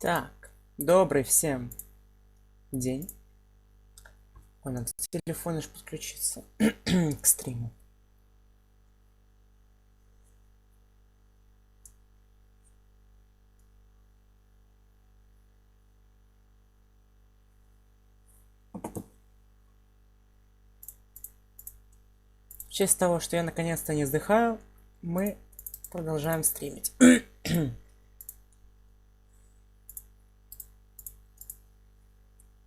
Так, добрый всем день. Ой, надо телефон аж подключиться к стриму. В честь того, что я наконец-то не вздыхаю, мы продолжаем стримить.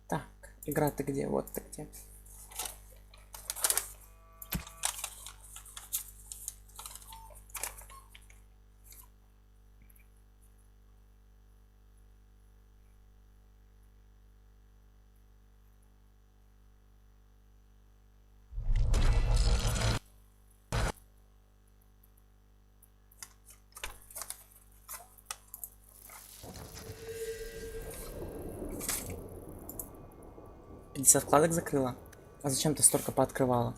Так, игра ты где? Вот ты где. Вкладок закрыла. А зачем ты столько пооткрывала?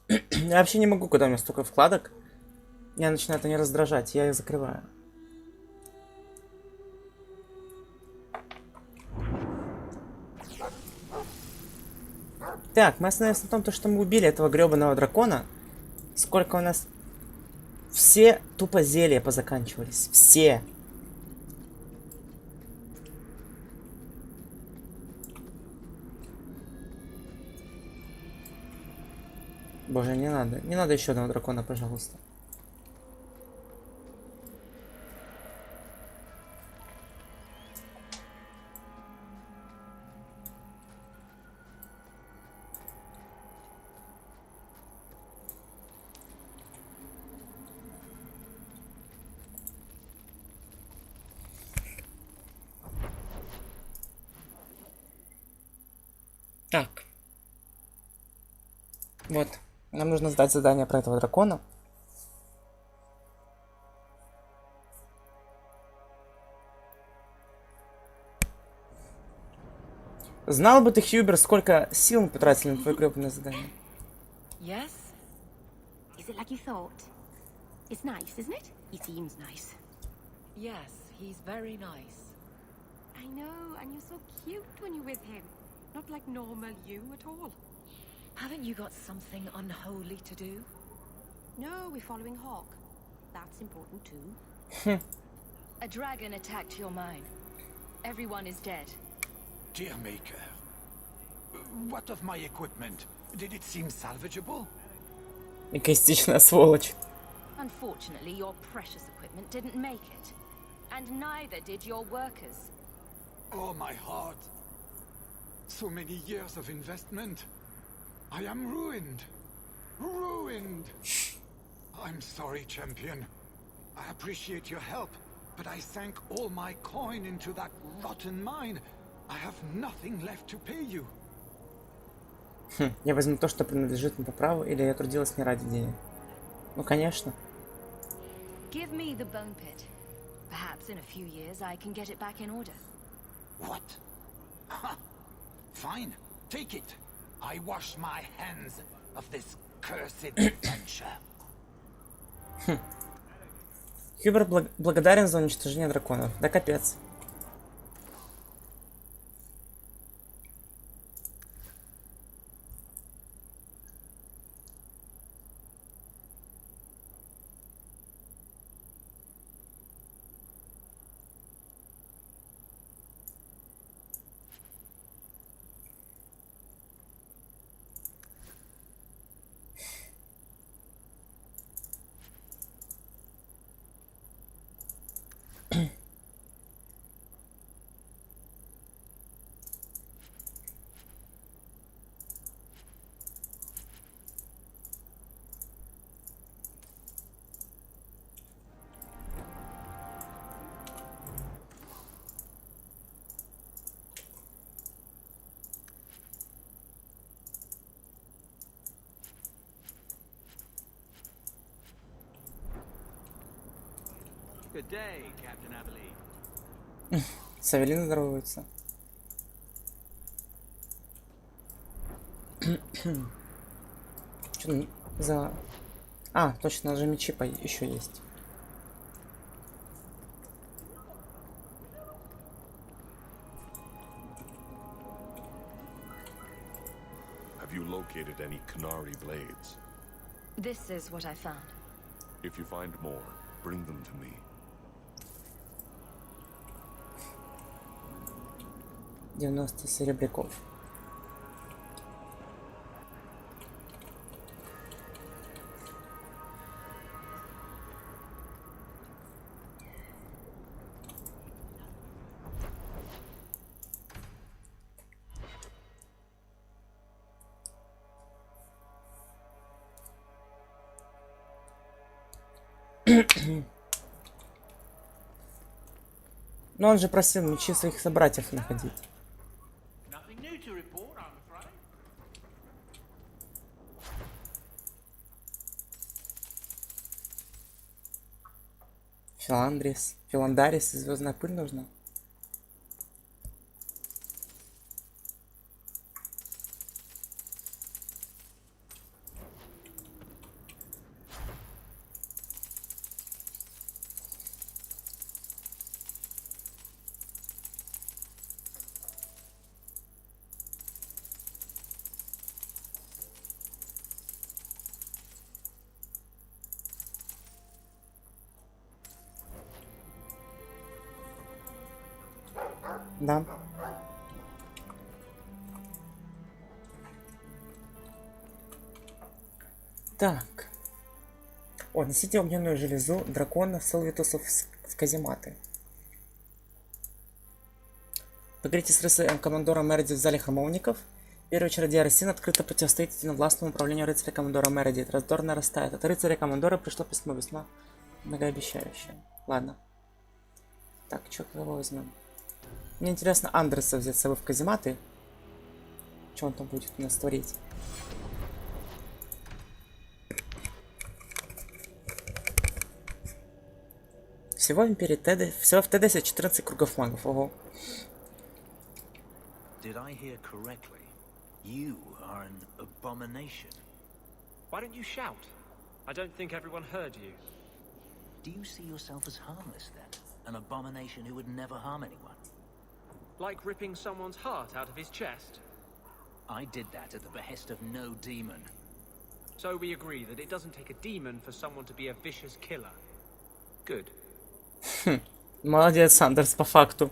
Я вообще не могу, когда у меня столько вкладок. Я начинаю это не раздражать, я их закрываю. Так, мы остановились на том, что мы убили этого гребаного дракона. Сколько у нас... Все тупо зелья позаканчивались. Все. Боже, не надо. Не надо еще одного дракона, пожалуйста. Так. Вот. Нам нужно сдать задание про этого дракона. Знал бы ты, Хьюбер, сколько сил мы потратили на твое гребаное задание. Yes? Is it like you thought? It's nice, isn't it? He seems nice. Yes, he's very nice. I know, and you're so cute when you're with him. Not like normal you at all. Haven't you got something unholy to do? No, we're following Hawk. That's important too. A dragon attacked your mine. Everyone is dead. Dear Maker, what of my equipment? Did it seem salvageable? Эгоистичная сволочь. Unfortunately, your precious equipment didn't make it. And neither did your workers. Oh, my heart. So many years of investment. I am ruined. Ruined. I'm sorry, champion. I appreciate your help, but I sank all my coin into that rotten mine. I have nothing left to pay you. Я возьму то, что принадлежит мне по праву, или я трудилась не ради денег. Ну, конечно. Give me the bone pit. Perhaps in a few years I can get it back in order. What? Ha! Fine, take it. I wash my hands of this cursed adventure. Хьюбер благодарен за уничтожение драконов. Да капец. Good day, Captain Abilene. Савелин здоровается. Что за... А, точно, же мечи еще есть. Have you located any Canary blades? This is what I found. If you find more, bring them to me. 90 серебряков. Но он же просил мечи своих собратьев находить. Nothing new to report, I'm afraid. Филандарис и звездная пыль нужна. Да. Так. О, несите огненную железу дракона Салвитусов в казематы. Поговорите с рыцарем командора Мереди в зале храмовников. Первый чародей Росин открыто противостоит единовластному управлению рыцаря командора Мереди. Раздор нарастает. От рыцаря командора пришло письмо весьма многообещающее. Ладно. Так, что кого возьмем? Мне интересно Андреса взять с собой в казематы. Что он там будет у нас творить? Всего в Империи Теда... Всего в Тедесе 14 кругов магов. Ого. Did I hear correctly? You are an abomination. Why don't you shout? I don't think everyone heard you. Do you see yourself as harmless then? An abomination who would never harm anyone? Like ripping someone's heart out of his chest? I did that at the behest of no demon. So we agree that it doesn't take a demon for someone to be a vicious killer. Good. Молодец, Андерс, по факту.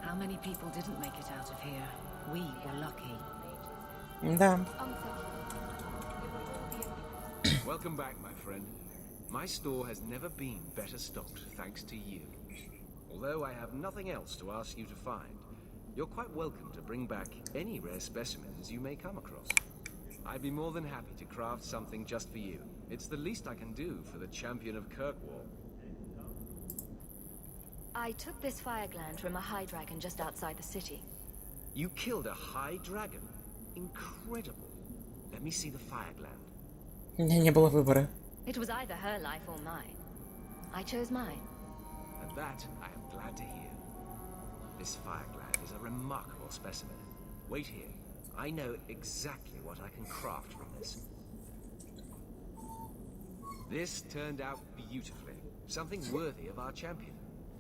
How many people didn't make it out of here? We were lucky. Да. Welcome back, my friend. My store has never been better stocked, thanks to you. Although I have nothing else to ask you to find, you're quite welcome to bring back any rare specimens you may come across. I'd be more than happy to craft something just for you. It's the least I can do for the champion of Kirkwall. I took this fire gland from a high dragon just outside the city. You killed a high dragon? Incredible. Let me see the fire gland. У меня не было выбора. It was either her life or mine. I chose mine. And that I am glad to hear. This fire gland is a remarkable specimen. Wait here. I know exactly what I can craft from this. This turned out beautifully. Something worthy of our champion.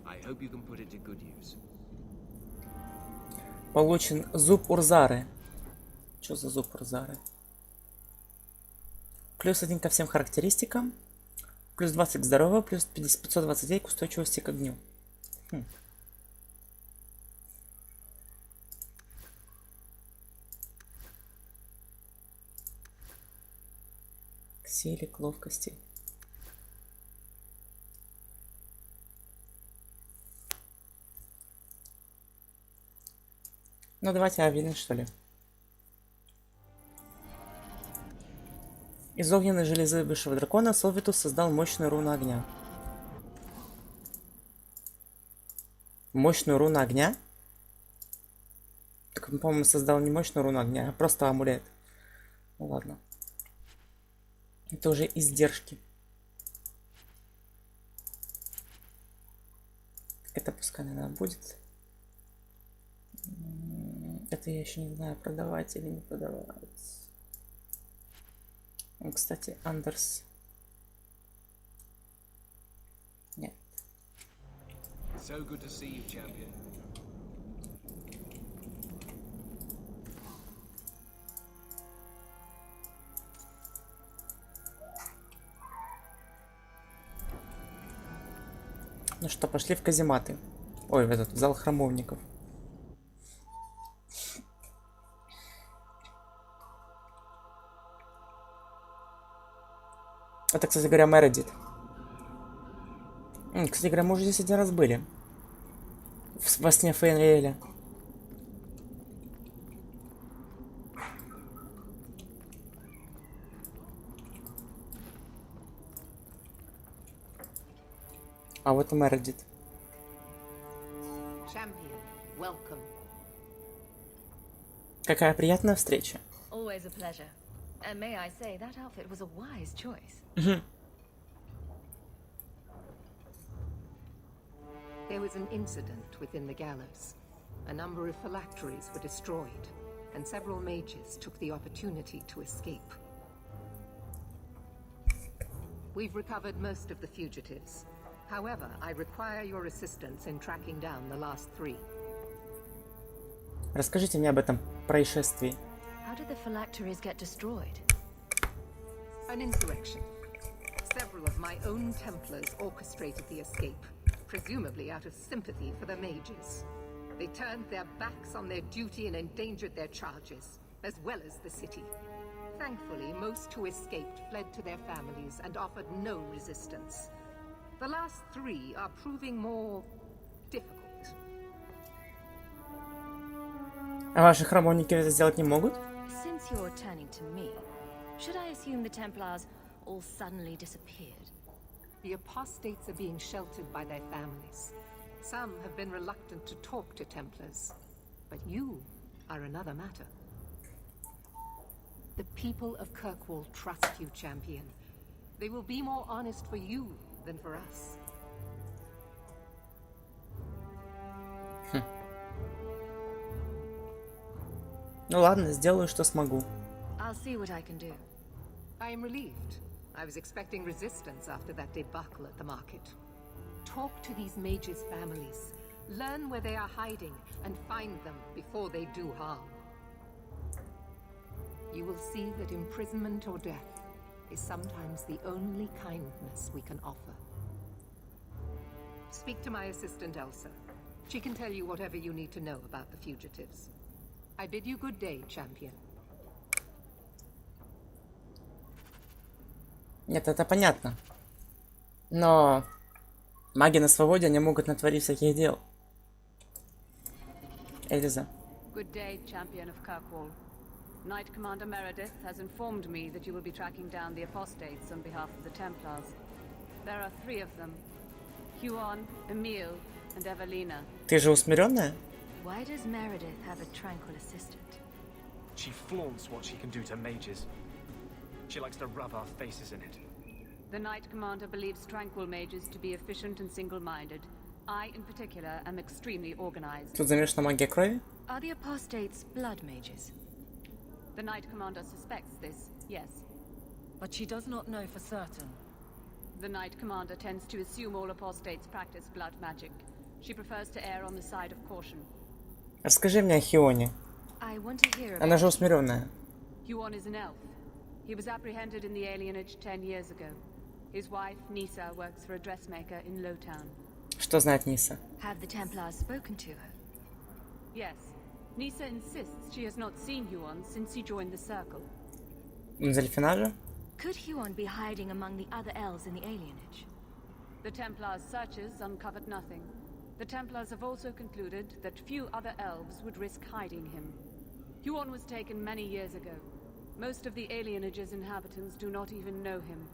I hope you can put it to good use. Получен зуб Урзары. Что за зуб Урзары? Плюс 1 ко всем характеристикам. Плюс 20 к здоровью. Плюс 529 к устойчивости к огню. К силе, к ловкости. Ну давайте Авелин, что ли. Из огненной железы высшего дракона Солвитус создал мощную руну огня. Мощную руну огня? Так он, по-моему, создал не мощную руну огня, а просто амулет. Ну ладно. Это уже издержки. Это пускай, наверное, будет. Это я еще не знаю, продавать или не продавать. Кстати, Андерс. Нет. So good to see you, champion. Ну что, пошли в казематы. Ой, в этот в зал храмовников. Это, кстати говоря, Мередит. Кстати говоря, мы уже здесь один раз были. Во сне Фейнриэля. А вот и Мередит. Champion, welcome. Какая приятная встреча. Always a pleasure. And may I say, that outfit was a wise choice. There was an incident within the gallows. A number of phylacteries were destroyed, and several mages took the opportunity to escape. We've recovered most of the fugitives. However, I require your assistance in tracking down the last 3. Расскажите мне об этом происшествии. How did the phylacteries get destroyed? An insurrection. Several of my own Templars orchestrated the escape, presumably out of sympathy for the mages. They turned their backs on their duty and endangered their charges, as well as the city. Thankfully, most who escaped fled to their families and offered no resistance. The last 3 are proving more difficult. А ваши храмовники это сделать не могут? Since you're turning to me, should I assume the Templars all suddenly disappeared? The apostates are being sheltered by their families. Some have been reluctant to talk to Templars. But you are another matter. The people of Kirkwall trust you, champion. They will be more honest for you than for us. Ну ладно, сделаю, что смогу. I'll see what I can do. I am relieved. I was expecting resistance after that debacle at the market. Talk to these mages' families. Learn where they are hiding and find them before they do harm. You will see that imprisonment or death is sometimes the only kindness we can offer. Speak to my assistant Elsa. She can tell you whatever you need to know about the fugitives. I bid you good day, champion. Нет, это понятно. Но маги на свободе, они могут натворить всяких дел. Эльза. Good day, champion of Kirkwall. Knight Commander Meredith has informed me that you will be tracking down the apostates on behalf of the Templars. There are 3 of them. Huon, Emil, and Evelina. Ты же усмиренная? Why does Meredith have a tranquil assistant? She flaunts what she can do to mages. She likes to rub our faces in it. The Knight Commander believes tranquil mages to be efficient and single-minded. I, in particular, am extremely organized. Тут замешана магия крови? Are the apostates blood mages? The Knight Commander suspects this, yes. But she does not know for certain. The Knight Commander tends to assume all apostates practice blood magic. She prefers to err on the side of caution. Расскажи мне о Хионе. I want to hear about... Она же усмиренная. Huon is an elf. He was apprehended in the alienage 10 years ago. His wife, Nisa, works for a dressmaker in Lowtown. Что знает Ниса? Have the Templars spoken to her? Yes. Nisa insists she has not seen Huon since he joined the Circle. Зельфина? Could Huon be hiding among the other elves in the alienage? The Templars' searches uncovered nothing. The Templars have also concluded that few other elves would risk hiding him. Huon was taken many years ago. Most of the alienage's inhabitants do not even know him.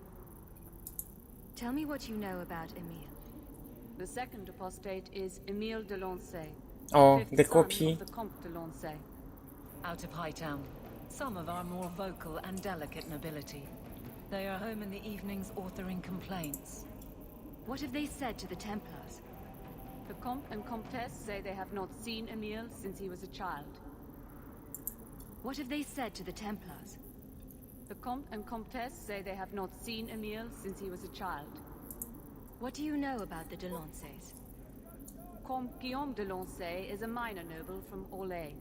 Tell me what you know about Emile. The second apostate is Emile de Lancey. Oh, fifth the son copy. of the Comte de Lancey. Out of Hightown, some of our more vocal and delicate nobility. They are home in the evenings authoring complaints. What have they said to the Templars? The Comte and Comtesse say they have not seen Emile since he was a child. What have they said to the Templars? The Comte and Comtesse say they have not seen Emile since he was a child. What do you know about the de Lanceys? Comte Guillaume de Lancey is a minor noble from Orlais.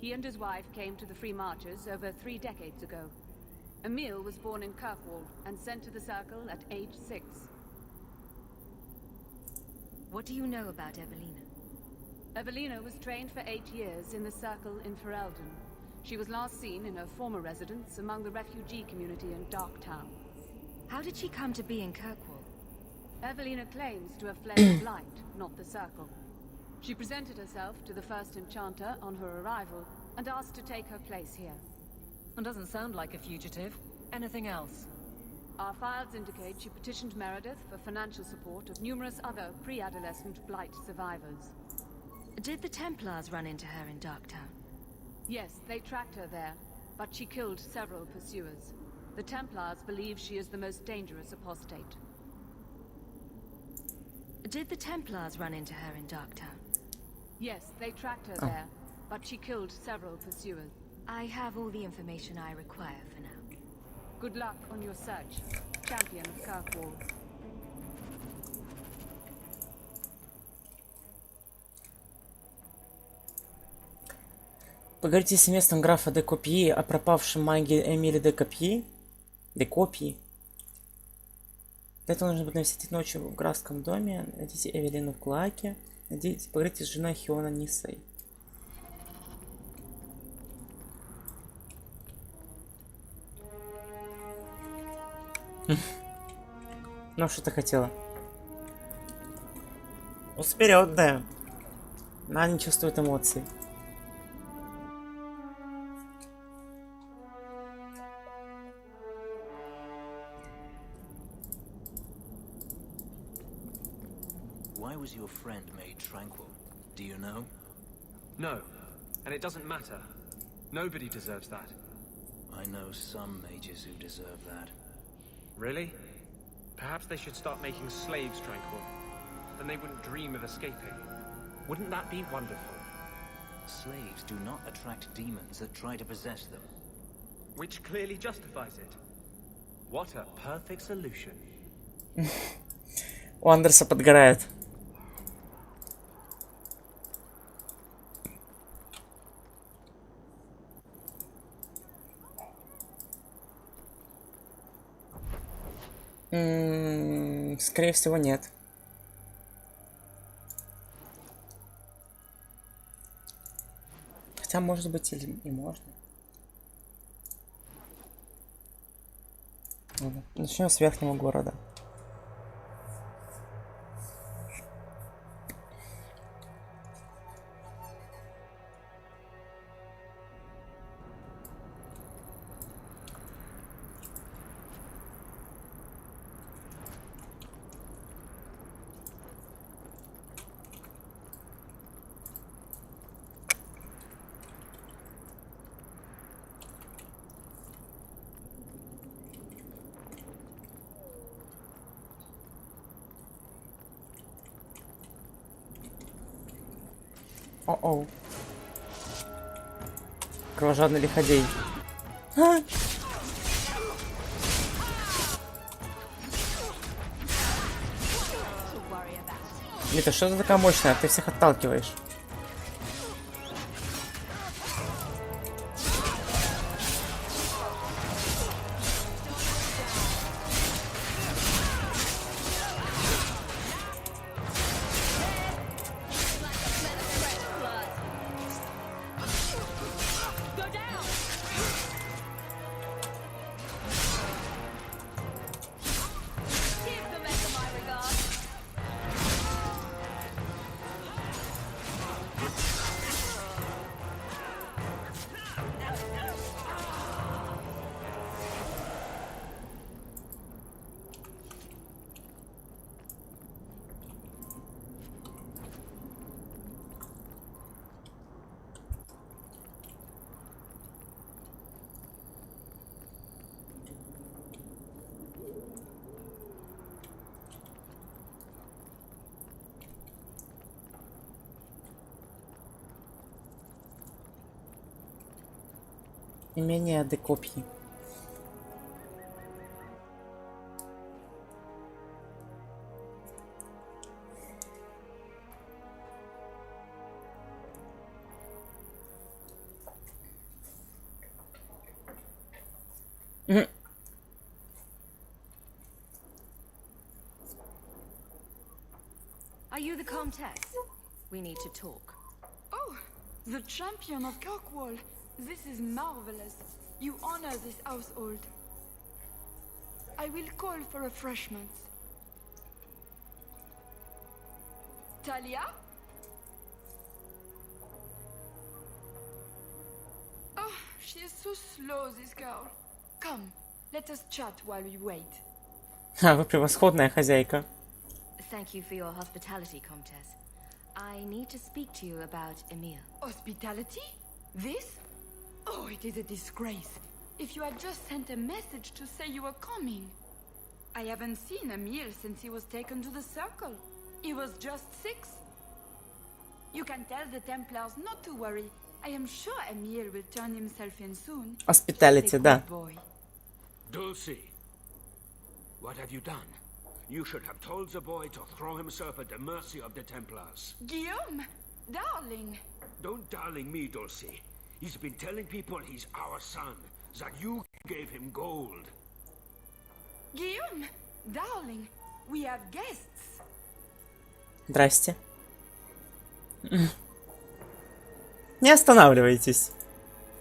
He and his wife came to the Free Marches over 3 decades ago. Emile was born in Kirkwall and sent to the Circle at age 6. What do you know about Evelina? Evelina was trained for 8 years in the Circle in Ferelden. She was last seen in her former residence among the refugee community in Darktown. How did she come to be in Kirkwall? Evelina claims to have fled the Blight, not the Circle. She presented herself to the first Enchanter on her arrival and asked to take her place here. It doesn't sound like a fugitive. Anything else? Our files indicate she petitioned Meredith for financial support of numerous other pre-adolescent Blight survivors. Did the Templars run into her in Darktown? Yes, they tracked her there, but she killed several pursuers. The Templars believe she is the most dangerous apostate. Did the Templars run into her in Darktown? Yes, they tracked her there, but she killed several pursuers. I have all the information I require for now. Good luck on your search, Champion of Kirkwall. Поговорите с местом графа де Копьи о пропавшем маге Эмиле де Копьи. Де Копьи. Для этого нужно будет навестить ночью в графском доме. Найдите Эвелину в Клоаке. Поговорите с женой Хиона Нисой. Ну, что ты хотела? Вперед, да. Она не чувствует эмоций. Why was your friend made tranquil? Do you know? No, and it doesn't matter. Nobody deserves that. I know some mages who deserve that. Really? Perhaps they should start making slaves tranquil. Then they wouldn't dream of escaping. Wouldn't that be wonderful? Slaves do not attract demons that try to possess them. Which clearly justifies it. What a perfect solution. У Андерса подгорает. Скорее всего, нет. Хотя, может быть, и можно. Ладно, начнем с верхнего города. О-оу. Кровожадный лиходей. Мита, что ты такая мощная? Ты всех отталкиваешь. Имение де Копьи. Are you the Comtesse? We need to talk. Oh, the champion of Kirkwall. This is marvelous. You honor this household. I will call for refreshments. Talia? Oh, she is so slow, this girl. Come, let us chat while we wait. А, вы превосходная хозяйка. Thank you for your hospitality, Comtesse. I need to speak to you about Emile. Hospitality? This? Oh, it is a disgrace. If you had just sent a message to say you were coming. I haven't seen Emile since he was taken to the Circle. He was just 6. You can tell the Templars not to worry. I am sure Emile will turn himself in soon. Hospitality, да. Dulcie, what have you done? You should have told the boy to throw himself at the mercy of the Templars. Guillaume, darling. Don't darling me, Dulcie. He's been telling people he's our son, that you gave him gold. Guillaume, darling, we have guests. Здрасте. Не останавливайтесь.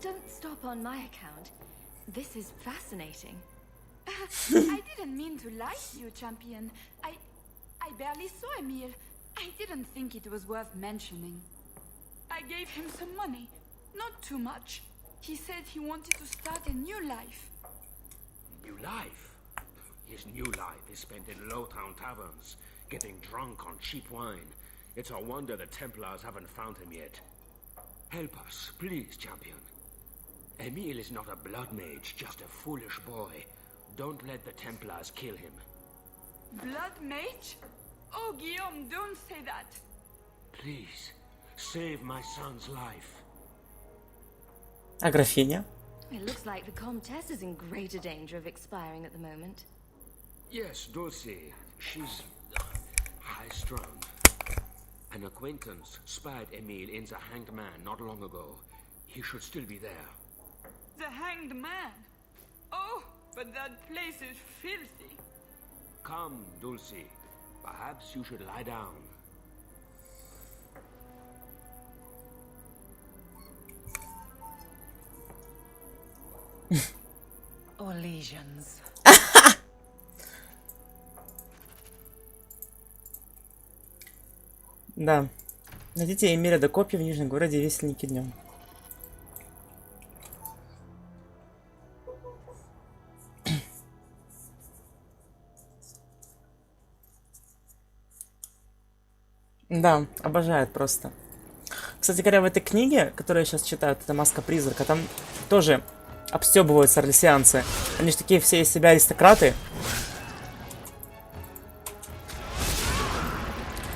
Don't stop on my account. This is fascinating. I didn't mean to lie to you, champion. I barely saw Emile. I didn't think it was worth mentioning. I gave him some money. Not too much. He said he wanted to start a new life. New life? His new life is spent in low-town taverns, getting drunk on cheap wine. It's a wonder the Templars haven't found him yet. Help us, please, champion. Emile is not a blood mage, just a foolish boy. Don't let the Templars kill him. Blood mage? Oh, Guillaume, don't say that. Please, save my son's life. А графиня? It looks like the Comtesse is in greater danger of expiring at the moment. Yes, Dulcie. She's high-strung. An acquaintance spied Emile in the Hanged Man not long ago. He should still be there. The Hanged Man? Oh, but that place is filthy. Come, Dulcie. Perhaps you should lie down. Or lesions. Да. Найдите Эмиля до копья в Нижнем городе Весельники днем. Да, обожает просто. Кстати говоря, в этой книге, которую я сейчас читаю, это «Маска призрака», там тоже обстебываются орлесианцы. Они же такие все из себя аристократы.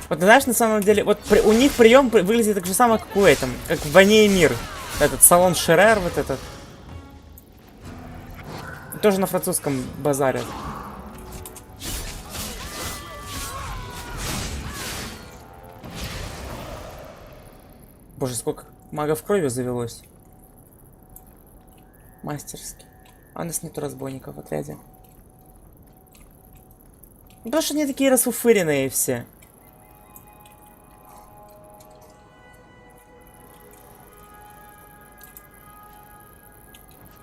Вот знаешь, на самом деле, вот у них прием выглядит так же самое, как у этом, как в «Войне и мир». Этот салон Шерер, вот этот. Тоже на французском базаре. Боже, сколько магов крови завелось. Мастерски. А у нас нету разбойников в отряде. Ну, потому что они такие расфуфыренные все.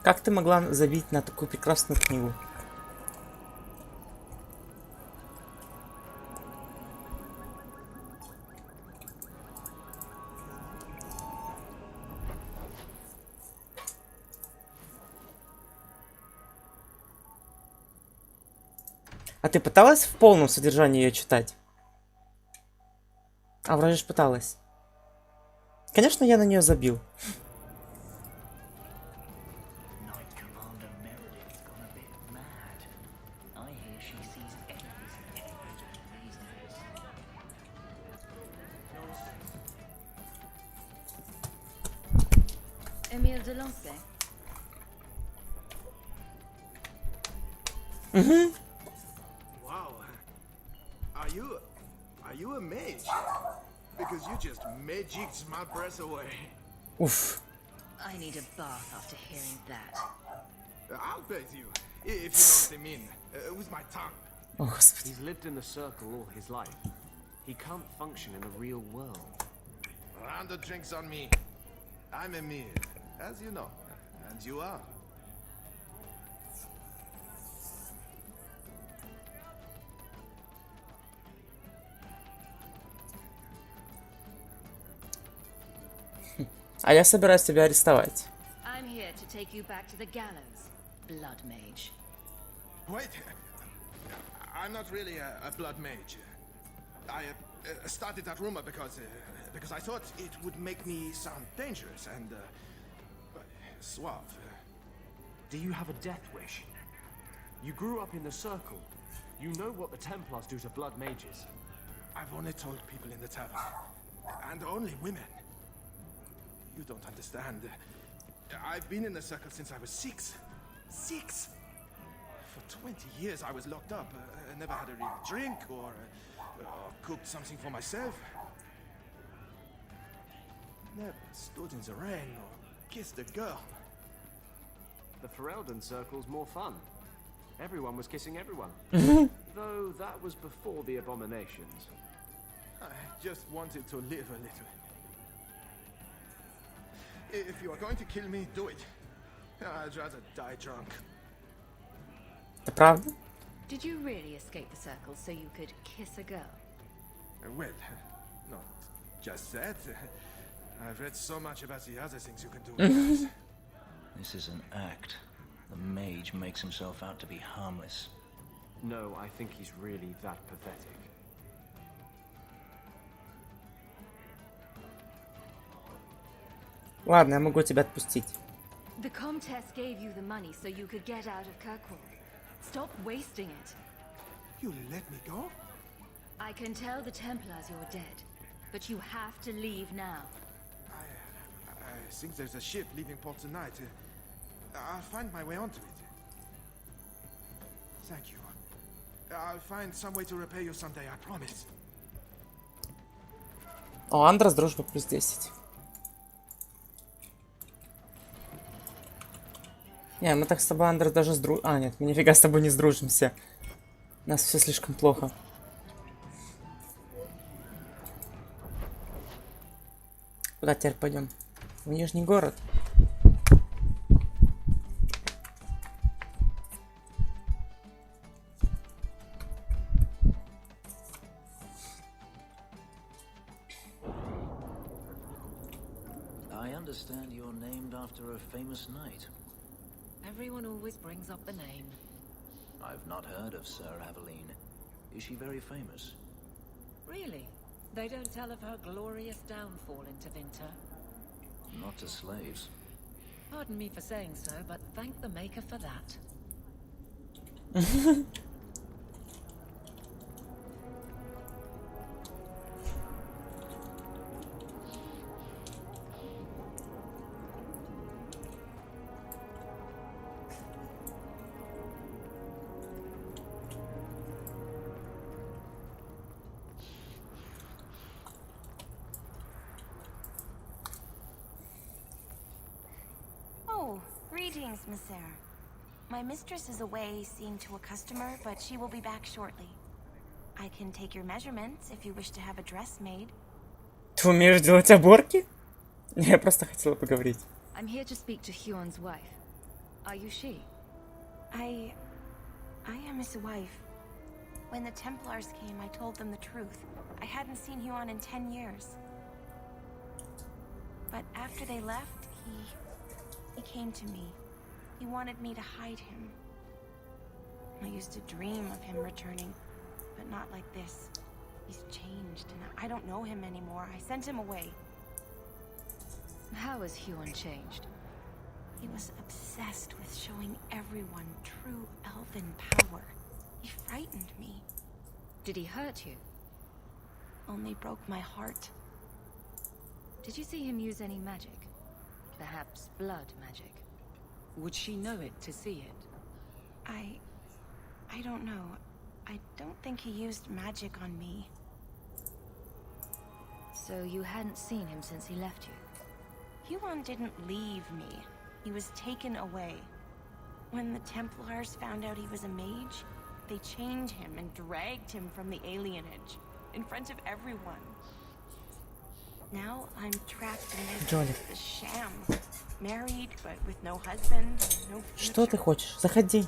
Как ты могла забить на такую прекрасную книгу? А ты пыталась в полном содержании ее читать? А вроде же пыталась. Конечно, я на нее забил. Emile de Lancet. Угу. Wow. Are you a mage? Because you just magicked my breath away. Уф. I need a bath after hearing that. I'll bet you, if you know what I mean, with my tongue. О, Господи. He's lived in the circle all his life. He can't function in the real world. Round of drinks on me. I'm Emir, as you know. And you are. А я собираюсь тебя арестовать. I'm here to take you back to the gallows, blood mage. Wait. I'm not really a blood mage. I started that rumor because I thought it would make me sound dangerous and suave. Do you have a death wish? You grew up in the Circle. You know what the Templars do to blood mages. I've only told people in the tavern. And only women. You don't understand. I've been in the Circle since I was 6. 6! For 20 years I was locked up. Never had a real drink or cooked something for myself. Never stood in the rain or kissed a girl. The Ferelden Circle's more fun. Everyone was kissing everyone. Though that was before the abominations. I just wanted to live a little. If you are going to kill me, do it. I'd rather die drunk. Это правда? Did you really escape the Circle so you could kiss a girl? Well, not just that. I've read so much about the other things you can do with guys. This is an act. The mage makes himself out to be harmless. No, I think he's really that pathetic. Ладно, я могу тебя отпустить. The Comtesse gave you the money so you could get out of Kirkwall. Stop wasting it. You let me go? I can tell the Templars you're dead, but you have to leave now. I think there's a ship leaving port tonight. I'll find my way onto it. Thank you. I'll find some way to repay you someday, I promise. О, Андрес, дружба плюс 10. Не, мы так с тобой, Андрес, даже А, нет, мы нифига с тобой не сдружимся. У нас все слишком плохо. Куда теперь пойдем? В Нижний город. I understand you're named after a famous knight. Everyone always brings up the name. I've not heard of Sir Aveline. Is she very famous? Really? They don't tell of her glorious downfall in Tevinter? Not to slaves. Pardon me for saying so, but thank the Maker for that. Greetings, Messer. My mistress is away seeing to a customer, but she will be back shortly. I can take your measurements if you wish to have a dress made. Ты умеешь делать оборки? Я просто хотела поговорить. I'm here to speak to Huon's wife. Are you she? I am his wife. When the Templars came, I told them the truth. I hadn't seen Huon in 10 years. But after they left, he came to me. He wanted me to hide him. I used to dream of him returning, but not like this. He's changed, and I don't know him anymore. I sent him away. How has Huon changed? He was obsessed with showing everyone true elven power. He frightened me. Did he hurt you? Only broke my heart. Did you see him use any magic? Perhaps blood magic? Would she know it to see it? I don't know. I don't think he used magic on me. So you hadn't seen him since he left you? Huon didn't leave me. He was taken away. When the Templars found out he was a mage, they chained him and dragged him from the alienage. in front of everyone. Now I'm trapped in Джоли. this sham. Married, but with no husband, no Что ты future. хочешь? Заходи.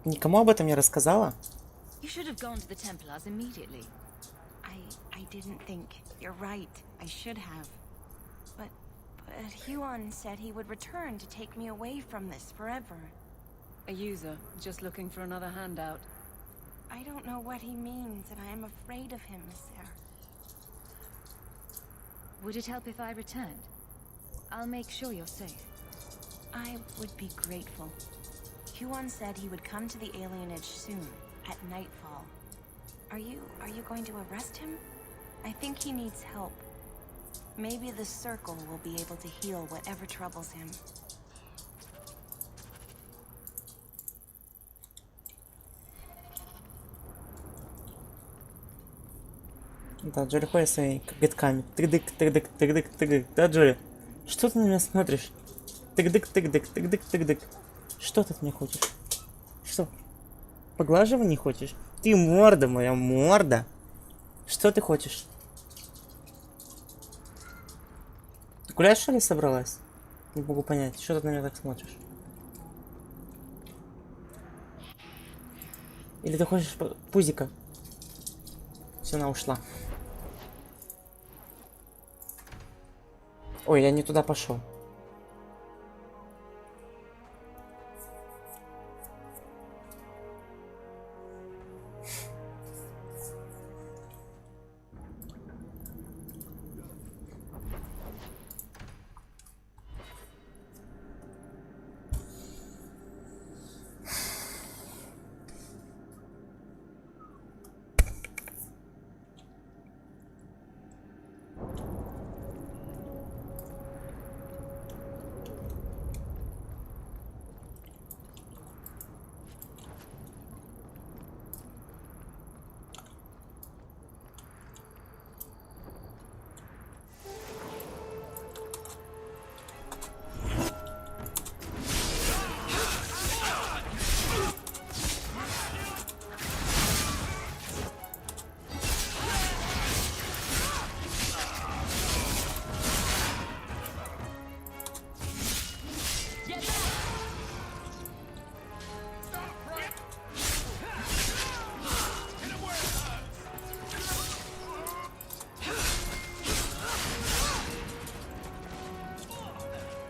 Никому об этом не рассказала? You should have gone to the Templars immediately. I didn't think. You're right. I should have. But Huon said he would return to take me away from this forever. A user, just looking for another handout. I don't know what he means, and I am afraid of him, sir. Would it help if I returned? I'll make sure you're safe. I would be grateful. Huon said he would come to the alienage soon, at nightfall. Are you going to arrest him? I think he needs help. Maybe the Circle will be able to heal whatever troubles him. Да, Джоли ходит своими коготками. Тык-дык, тык-дык, тык-дык, тык-дык. Да, Джоли? Что ты на меня смотришь? Тык-дык, тык-дык, тык-дык, тык-дык. Что ты от меня хочешь? Что? Поглаживание хочешь? Ты морда моя, морда. Что ты хочешь? Ты гулять, что ли, собралась? Не могу понять, что ты на меня так смотришь? Или ты хочешь пузика? Все, она ушла. Ой, я не туда пошел.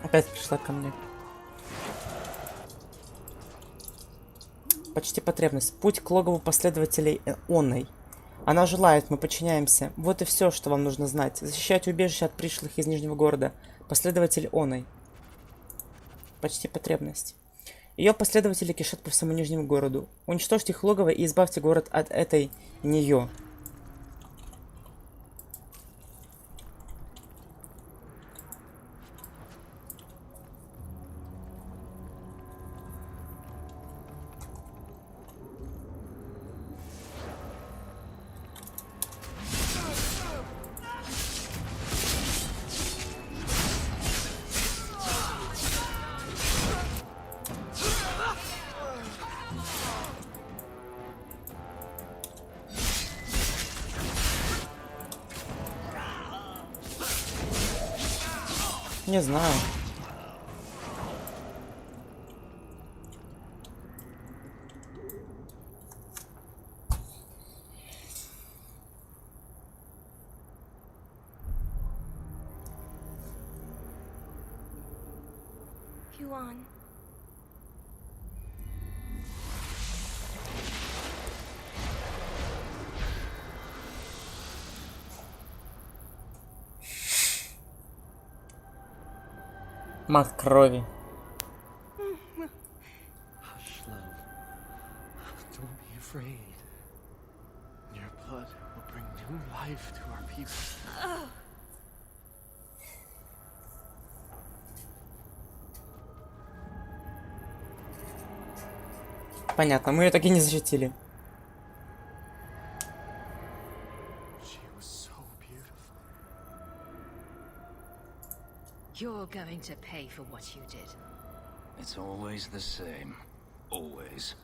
Опять пришла ко мне. Почти потребность. Путь к логову последователей Онной. Она желает, мы подчиняемся. Вот и все, что вам нужно знать. Защищать убежище от пришлых из Нижнего города. Последователь Онной. Почти потребность. Ее последователи кишат по всему Нижнему городу. Уничтожьте их логово и избавьте город от этой нее. Не знаю. Huon. Мат крови. Hush, love. Don't be afraid. Your blood will bring new life to our people. Понятно, мы ее так и не защитили. Your going to pay for what you did. It's always the same. Always.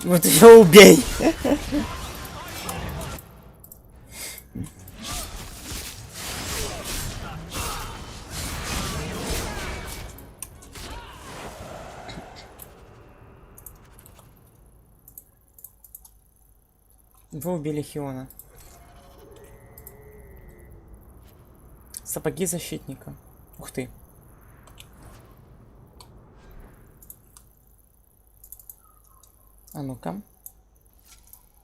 Вот ее убей! Вы убили Хиона. Сапоги защитника. Ух ты. А ну-ка.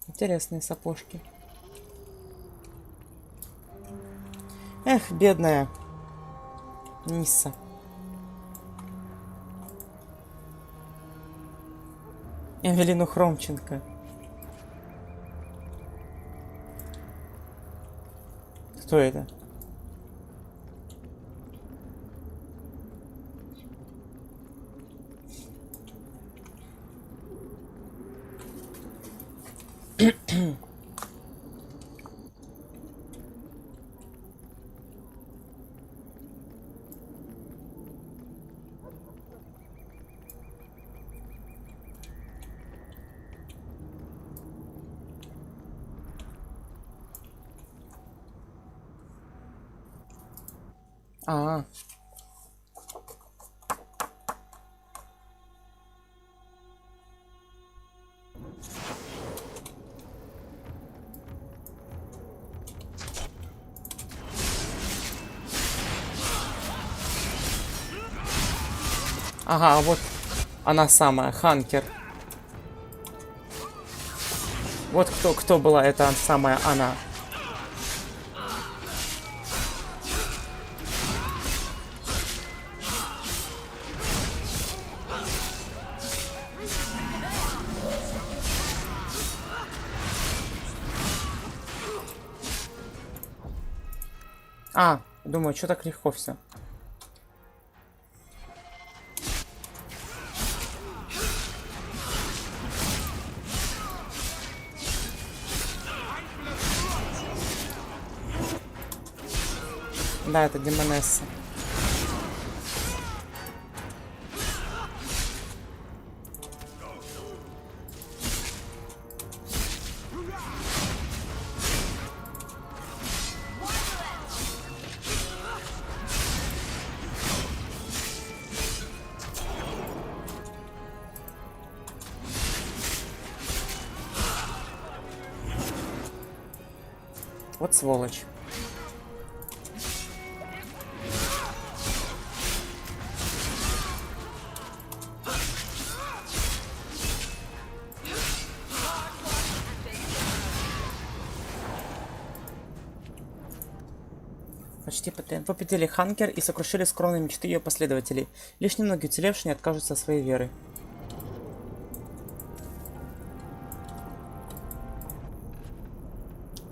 Интересные сапожки. Эх, бедная Нисса. Эвелину Хромченко. Кто это? А. Ага, вот она самая, Ханкер. Вот кто была эта самая она. А, думаю, что так легко все. Да, это Демонесса. Вот сволочь. Почти победили Ханкер и сокрушили скромные мечты ее последователей. Лишь немногие уцелевшие не откажутся от своей веры.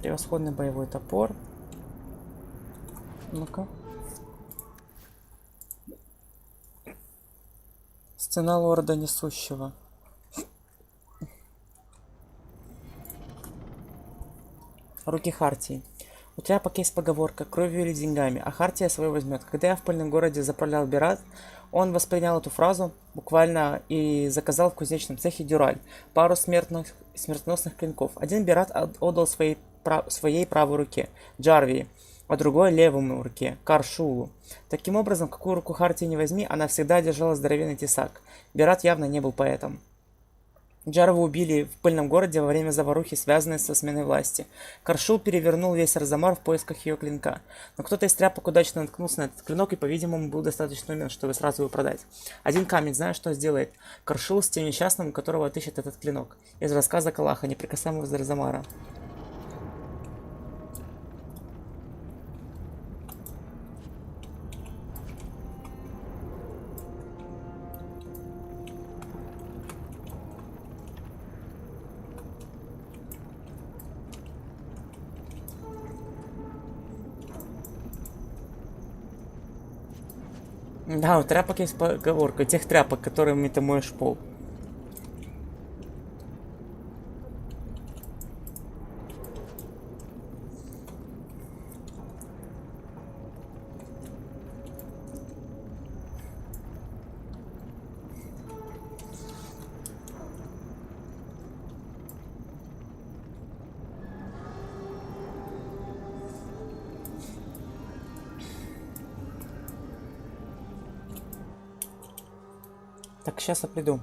Превосходный боевой топор. Ну-ка. Стена лорда несущего. Руки Хартии. У тряпок есть поговорка: кровью или деньгами, а Хартия свое возьмет. Когда я в пыльном городе заправлял Бират, он воспринял эту фразу буквально и заказал в кузнечном цехе дюраль, пару смертоносных клинков. Один Бират отдал своей правой руке, Джарвии, а другой левому руке, Каршулу. Таким образом, какую руку Хартии не возьми, она всегда держала здоровенный тесак. Бират явно не был поэтом. Джарву убили в пыльном городе во время заварухи, связанной со сменой власти. Каршул перевернул весь Арзамар в поисках ее клинка. Но кто-то из тряпок удачно наткнулся на этот клинок и, по-видимому, был достаточно умен, чтобы сразу его продать. Один камень, знаешь, что сделает Каршул с тем несчастным, у которого отыщет этот клинок. Из рассказа Калаха, неприкасаемого из Арзамара. Да, у тряпок есть поговорка. Тех тряпок, которыми ты моешь пол. Так, сейчас я приду.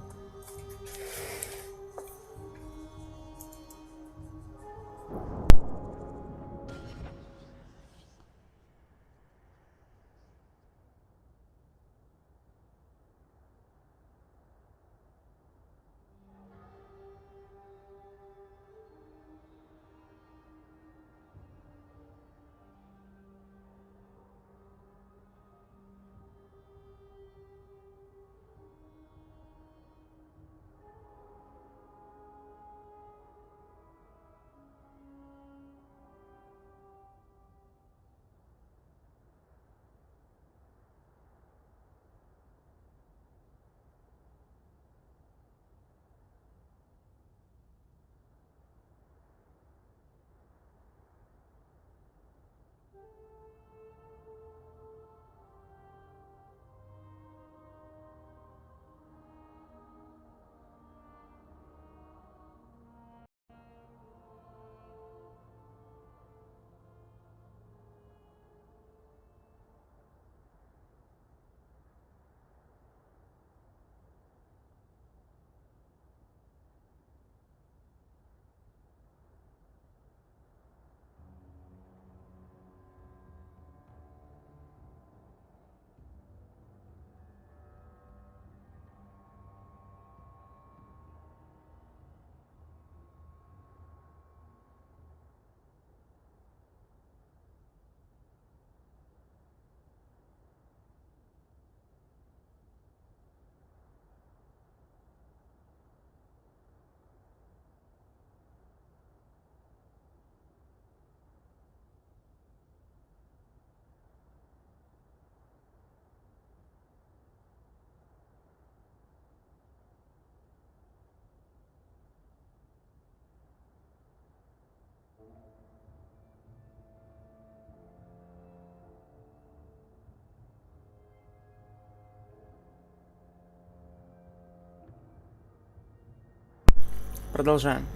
Продолжаем.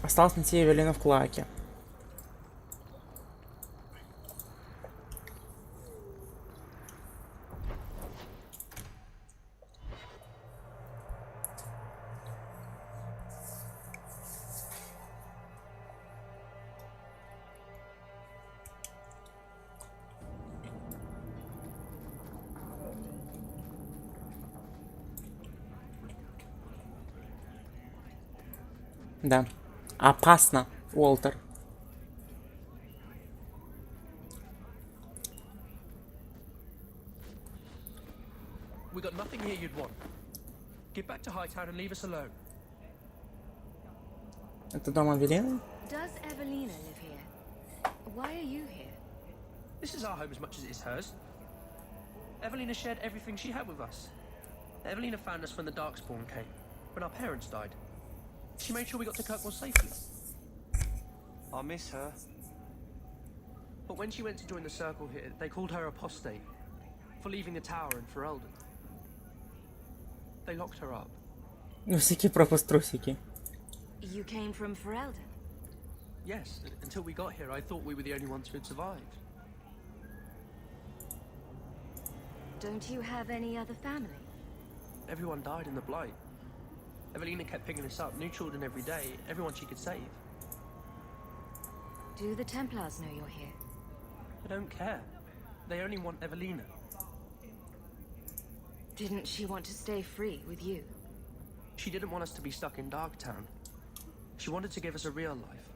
Осталось найти Эвелину в клоаке. Да. Опасно, Уолтер. We got nothing here you'd want. Get back to Hightown and leave us alone. Это дом Эвелины? Does Evelina live here? Why are you here? This is our home as much as it is hers. Evelina shared everything she had with us. Evelina found us when the Darkspawn came, when our parents died. She made sure we got to Kirkwall safely. I'll miss her. But when she went to join the Circle here, they called her apostate for leaving the tower and for Eldon. They locked her up. Усики пропуск трусики. You came from Ferelden? Yes, until we got here, I thought we were the only ones who had survived. Don't you have any other family? Everyone died in the Blight. Evelina kept picking us up, new children every day, everyone she could save. Do the Templars know you're here? I don't care. They only want Evelina. Didn't she want to stay free with you? She didn't want us to be stuck in Darktown. She wanted to give us a real life.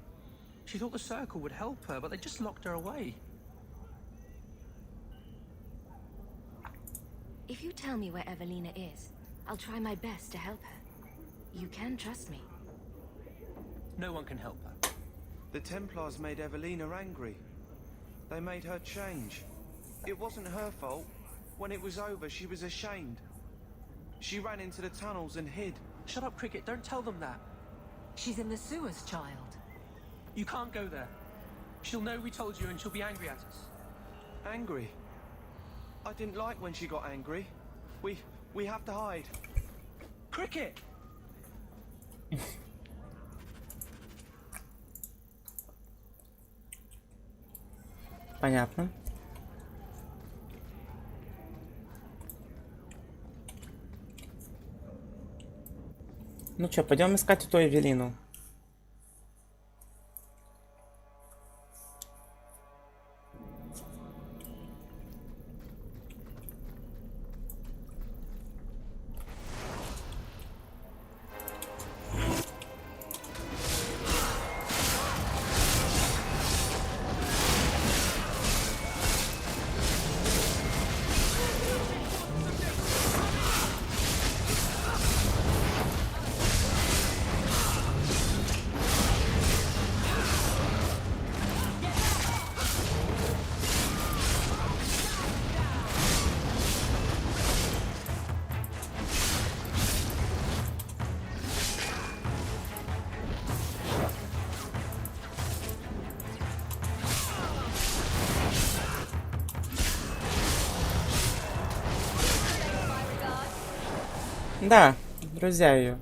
She thought the Circle would help her, but they just locked her away. If you tell me where Evelina is, I'll try my best to help her. You can trust me. No one can help her. The Templars made Evelina angry. They made her change. It wasn't her fault. When it was over, she was ashamed. She ran into the tunnels and hid. Shut up, Cricket. Don't tell them that. She's in the sewers, child. You can't go there. She'll know we told you and she'll be angry at us. Angry? I didn't like when she got angry. We have to hide. Cricket! Понятно. Ну чё, пойдем искать эту Эвелину. Да, друзья ее.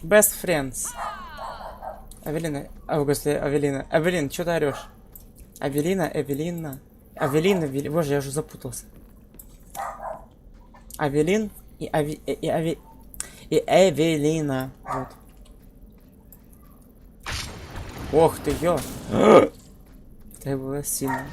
Best friends. Авелина. О, господи, Авелина. Авелин, что ты орешь? Авелина, Эвелина. Авелина, боже, я уже запутался. Авелин и и Эвелина. Вот. Ох ты, ё. Это было сильно.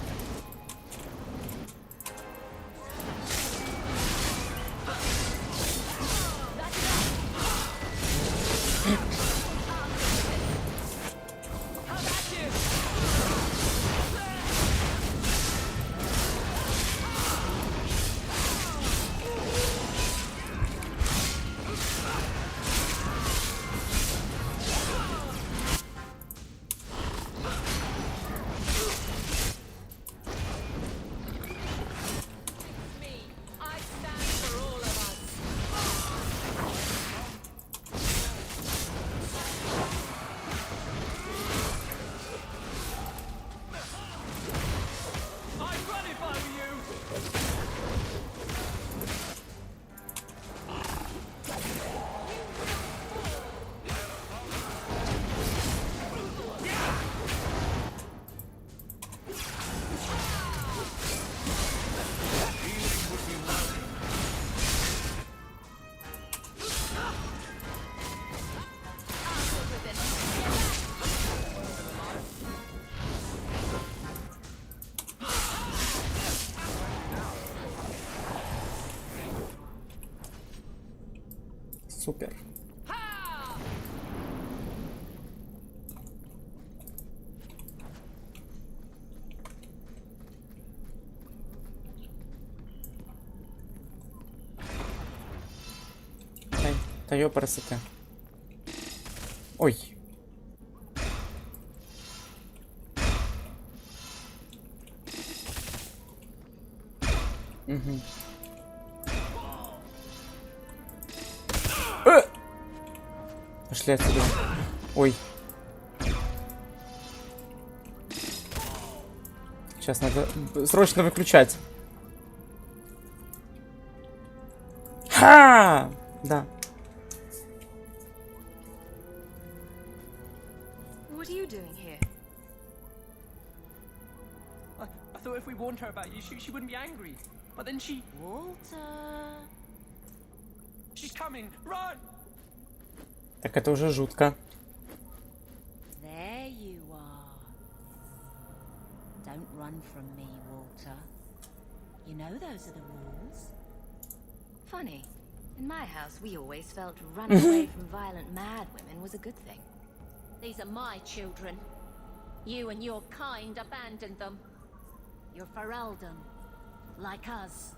Супер. Та йо красота. Ой. Угу. Пошли отсюда. Ой. Сейчас надо срочно выключать. Ха! Да. What are you doing here? I thought if we warned her about you, she wouldn't be angry. But then she... Walter... She's coming! Run! Так это уже жутко. There you are. Don't run from me, Walter. You know those are the rules. Funny. In my house, we always felt running away from violent mad women was a good thing. These are my children. You and your kind abandoned them. You're Ferelden, like us.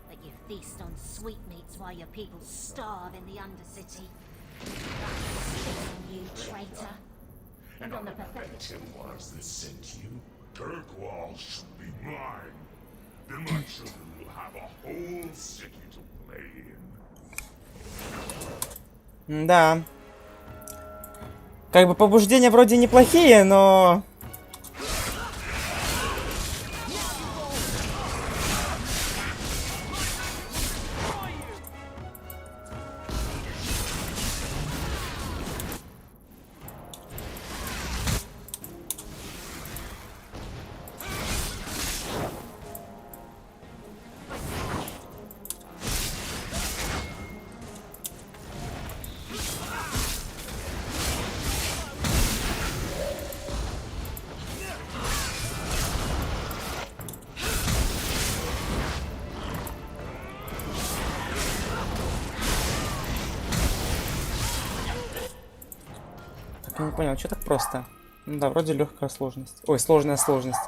That you feast on sweetmeats while your people starve in the Undercity. That's on you, traitor. And on the pathetic was that sent you. Kirkwall should be my children will have a whole city to play in. Да. Как бы побуждения вроде неплохие, но... Я не понял, что так просто? Ну да, вроде легкая сложность. Ой, сложная сложность.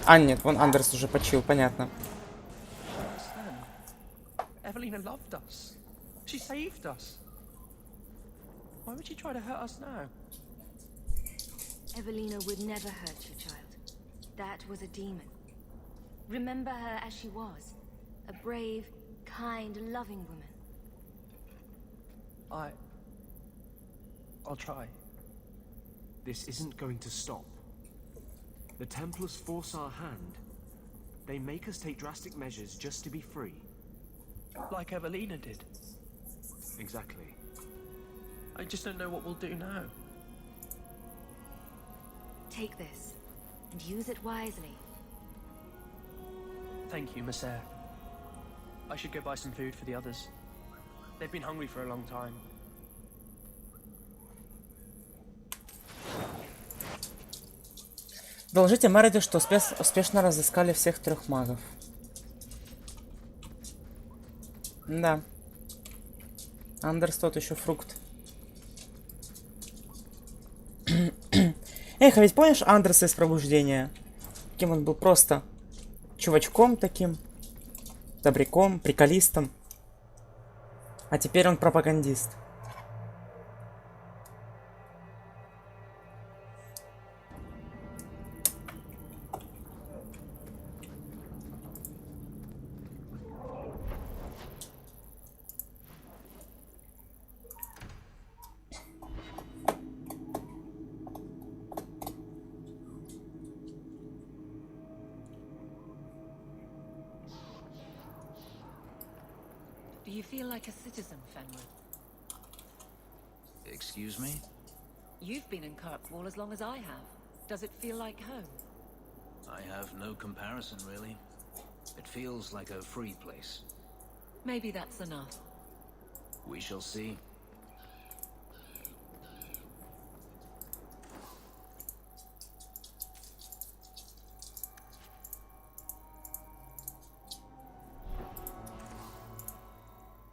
А, нет, вон Андерс уже почил, понятно. Evelina loved us. She saved us. Why would she try to hurt us now? Evelina would never hurt you, child. That was a demon. Remember her as she was. A brave, kind, loving woman. I'll try. This isn't going to stop. The Templars force our hand. They make us take drastic measures just to be free. Like Evelina did. Exactly. I just don't know what we'll do now. Take this, and use it wisely. Thank you, Messer. I should go buy some food for the others. They've been hungry for a long time. Доложите Мереди, что успешно разыскали всех 3 магов. Да. Андерс тот еще фрукт. Эх, а ведь помнишь Андерса из Пробуждения? Каким он был просто чувачком таким, добряком, приколистом. А теперь он пропагандист. Do you feel like a citizen, Fenrir? Excuse me? You've been in Kirkwall as long as I have. Does it feel like home? I have no comparison, really. It feels like a free place. Maybe that's enough. We shall see.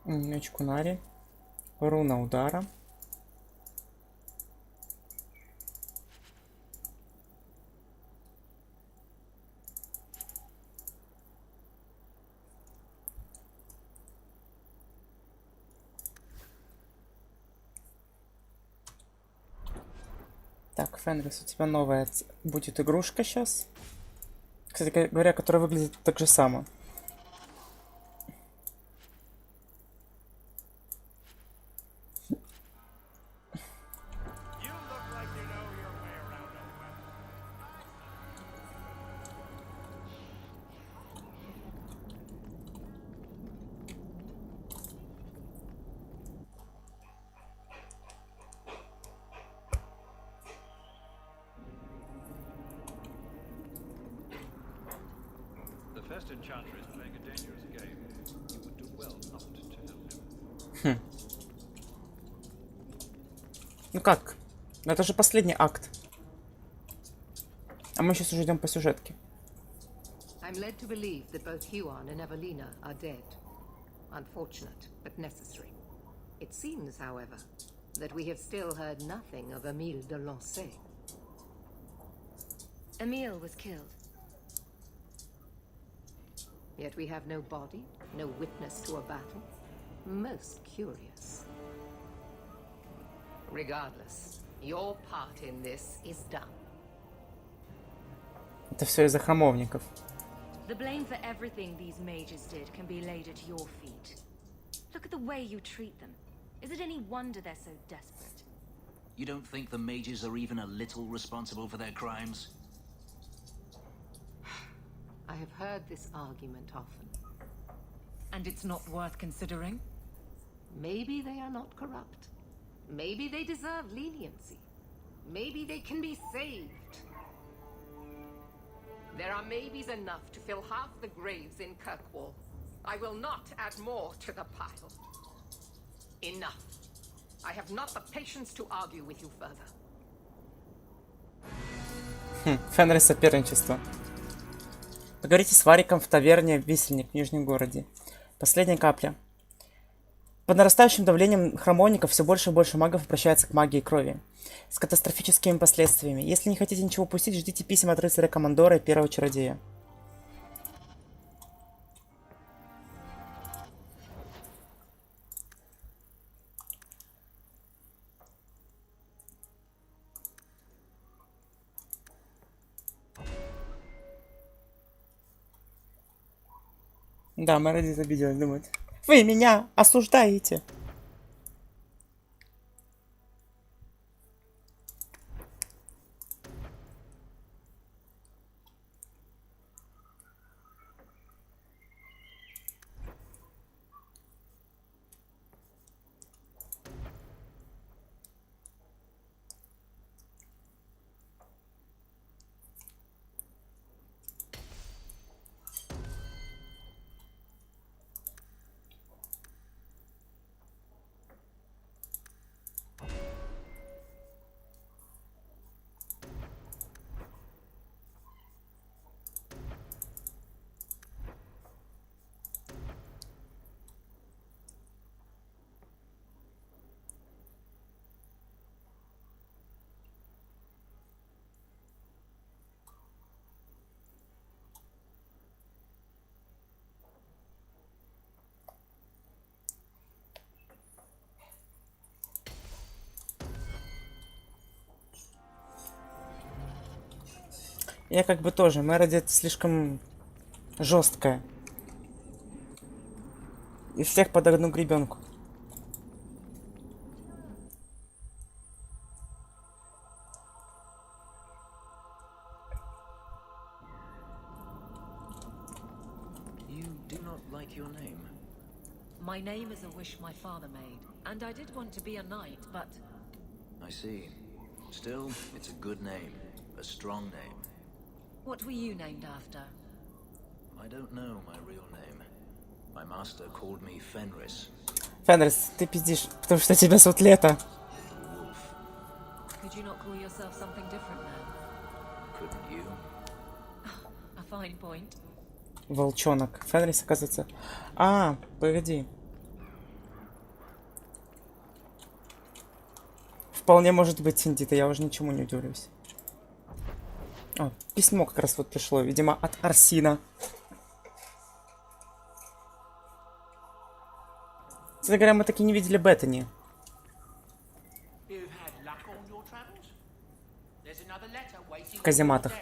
Меч Кунари. Руна удара. Так, Фенрис, у тебя новая будет игрушка сейчас. Кстати говоря, которая выглядит так же само. Ну как? Ну это же последний акт. А мы сейчас уже идем по сюжетке. I'm led to believe that both Huon and Evelina are dead. Unfortunate, but necessary. It seems, however, that we have still heard nothing of Emile de Lancey. Emile was killed. Yet we have no body, no witness to a battle. Most curious. Regardless, your part in this is done. Это все из-за храмовников. The blame for everything these mages did can be laid at your feet. Look at the way you treat them. Is it any wonder they're so desperate? You don't think the mages are even a little responsible for their crimes? I have heard this argument often. And it's not worth considering? Maybe they are not corrupt. Maybe they deserve leniency. Maybe they can be saved. There are maybes enough to fill half the graves in Kirkwall. I will not add more to the pile. Enough. I have not the patience to argue with you further. Фенрис соперничество. Поговорите с Вариком в таверне «Висельник» в Нижнем городе. Последняя капля. Под нарастающим давлением храмовников все больше и больше магов обращается к магии крови. С катастрофическими последствиями. Если не хотите ничего упустить, ждите писем от рыцаря-командора и первого чародея. Да, Мередит обиделась, думает. Вы меня осуждаете. Я как бы тоже. Мередит слишком жесткая. И всех под одну гребенку. My name is a wish my father made, and I did want to be a knight, but... I see. Still, it's a good name. A strong name. What were you named after? I don't know my real name. My master called me Fenris. Фенрис, ты пиздишь, потому что тебя зовут Лето. Could you not call yourself something different then? Couldn't you? A fine point. Волчонок. Фенрис, оказывается... А, погоди. Вполне может быть Синдита, я уже ничему не удивлюсь. О, письмо как раз вот пришло, видимо, от Арсина. Кстати говоря, мы таки не видели Беттани. В казематах.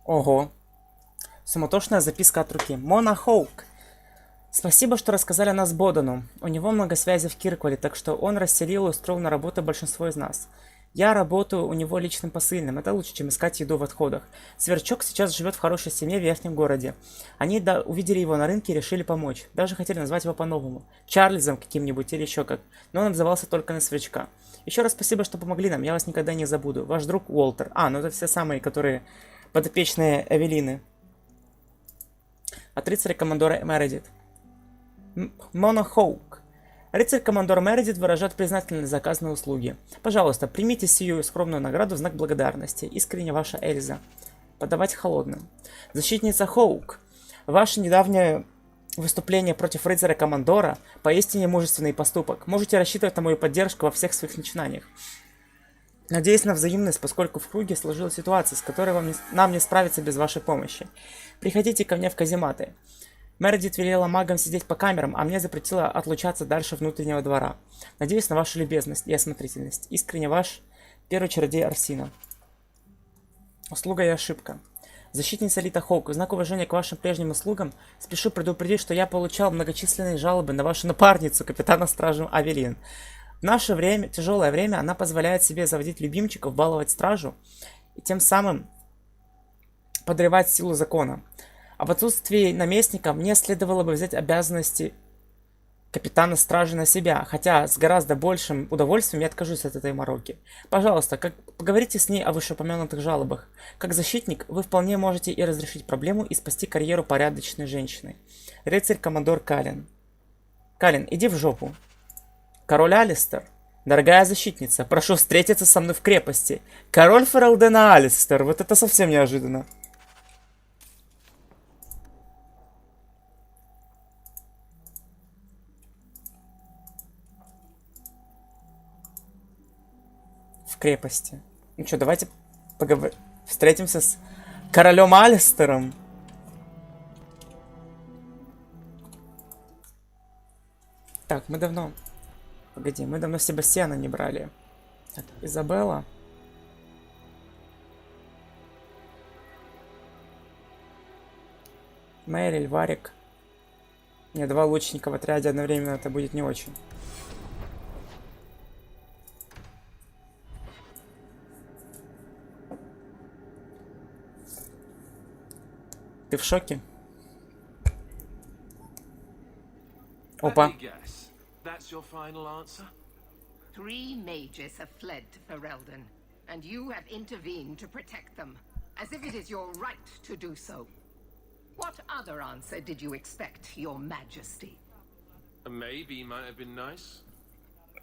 Ого. Суматошная записка от руки. Мона Хоук. Спасибо, что рассказали о нас Бодану. У него много связей в Кирквале, так что он расселил и устроил на работу большинство из нас. Я работаю у него личным посыльным. Это лучше, чем искать еду в отходах. Сверчок сейчас живет в хорошей семье в верхнем городе. Они увидели его на рынке и решили помочь. Даже хотели назвать его по-новому. Чарльзом каким-нибудь или еще как. Но он отзывался только на Сверчка. Еще раз спасибо, что помогли нам. Я вас никогда не забуду. Ваш друг Уолтер. А, ну это все самые, которые подопечные Эвелины. От рыцаря-командора Мередит. Мона Хоук. Рыцарь-командор Мередит выражает признательность за оказанные услуги. Пожалуйста, примите сию скромную награду в знак благодарности. Искренне ваша Эльза. Подавать холодным. Защитница Хоук. Ваше недавнее выступление против рыцаря-командора поистине мужественный поступок. Можете рассчитывать на мою поддержку во всех своих начинаниях. Надеюсь на взаимность, поскольку в круге сложилась ситуация, с которой нам не справиться без вашей помощи. Приходите ко мне в казематы. Мередит велела магам сидеть по камерам, а мне запретила отлучаться дальше внутреннего двора. Надеюсь на вашу любезность и осмотрительность. Искренне ваш Первый чародей Арсина. Услуга и ошибка. Защитница Лита Хоук, в знак уважения к вашим прежним услугам, спешу предупредить, что я получал многочисленные жалобы на вашу напарницу, капитана стражи Авелин. В наше время, тяжелое время, она позволяет себе заводить любимчиков, баловать стражу и тем самым подрывать силу закона. А в отсутствии наместника мне следовало бы взять обязанности капитана стражи на себя, хотя с гораздо большим удовольствием я откажусь от этой мороки. Пожалуйста, поговорите с ней о вышеупомянутых жалобах. Как защитник, вы вполне можете и разрешить проблему, и спасти карьеру порядочной женщины. Рыцарь-коммодор Калин. Калин, иди в жопу. Король Алистер. Дорогая защитница, прошу встретиться со мной в крепости. Король Фералдена Алистер. Вот это совсем неожиданно. В крепости. Ну что, давайте встретимся с королем Алистером. Так, мы давно... Погоди, мы давно Себастьяна не брали. Так, Изабелла. Мэри, Варик. Не, 2 лучника в отряде одновременно, это будет не очень. Ты в шоке? Опа. That's your final answer? 3 mages have fled to Ferelden, and you have intervened to protect them, as if it is your right to do so. What other answer did you expect, your majesty? A maybe might have been nice.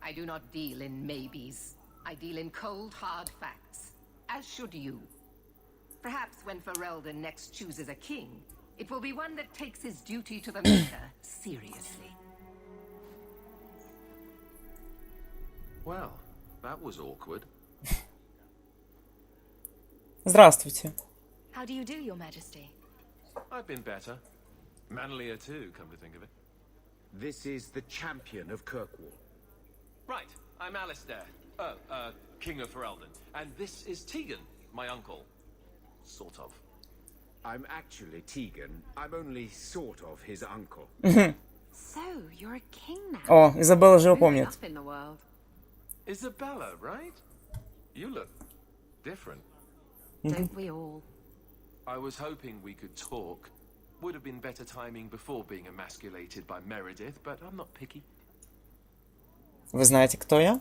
I do not deal in maybes. I deal in cold, hard facts, as should you. Perhaps when Ferelden next chooses a king, it will be one that takes his duty to the matter seriously. Well, that was awkward. Здравствуйте. How do you do, Your Majesty? I've been better. Manlier too, come to think of it. This is the champion of Kirkwall. Right, I'm Alistair. King of Ferelden. And this is Tegan, my uncle. Sort of. I'm actually Tegan. I'm only sort of his uncle. So, you're a king now. О, Изабелла же его помнит. Up in the world. Isabella, right? You look different. Don't we all? I was hoping we could talk. Would have been better timing before being emasculated by Meredith, but I'm not picky. Вы знаете, кто я?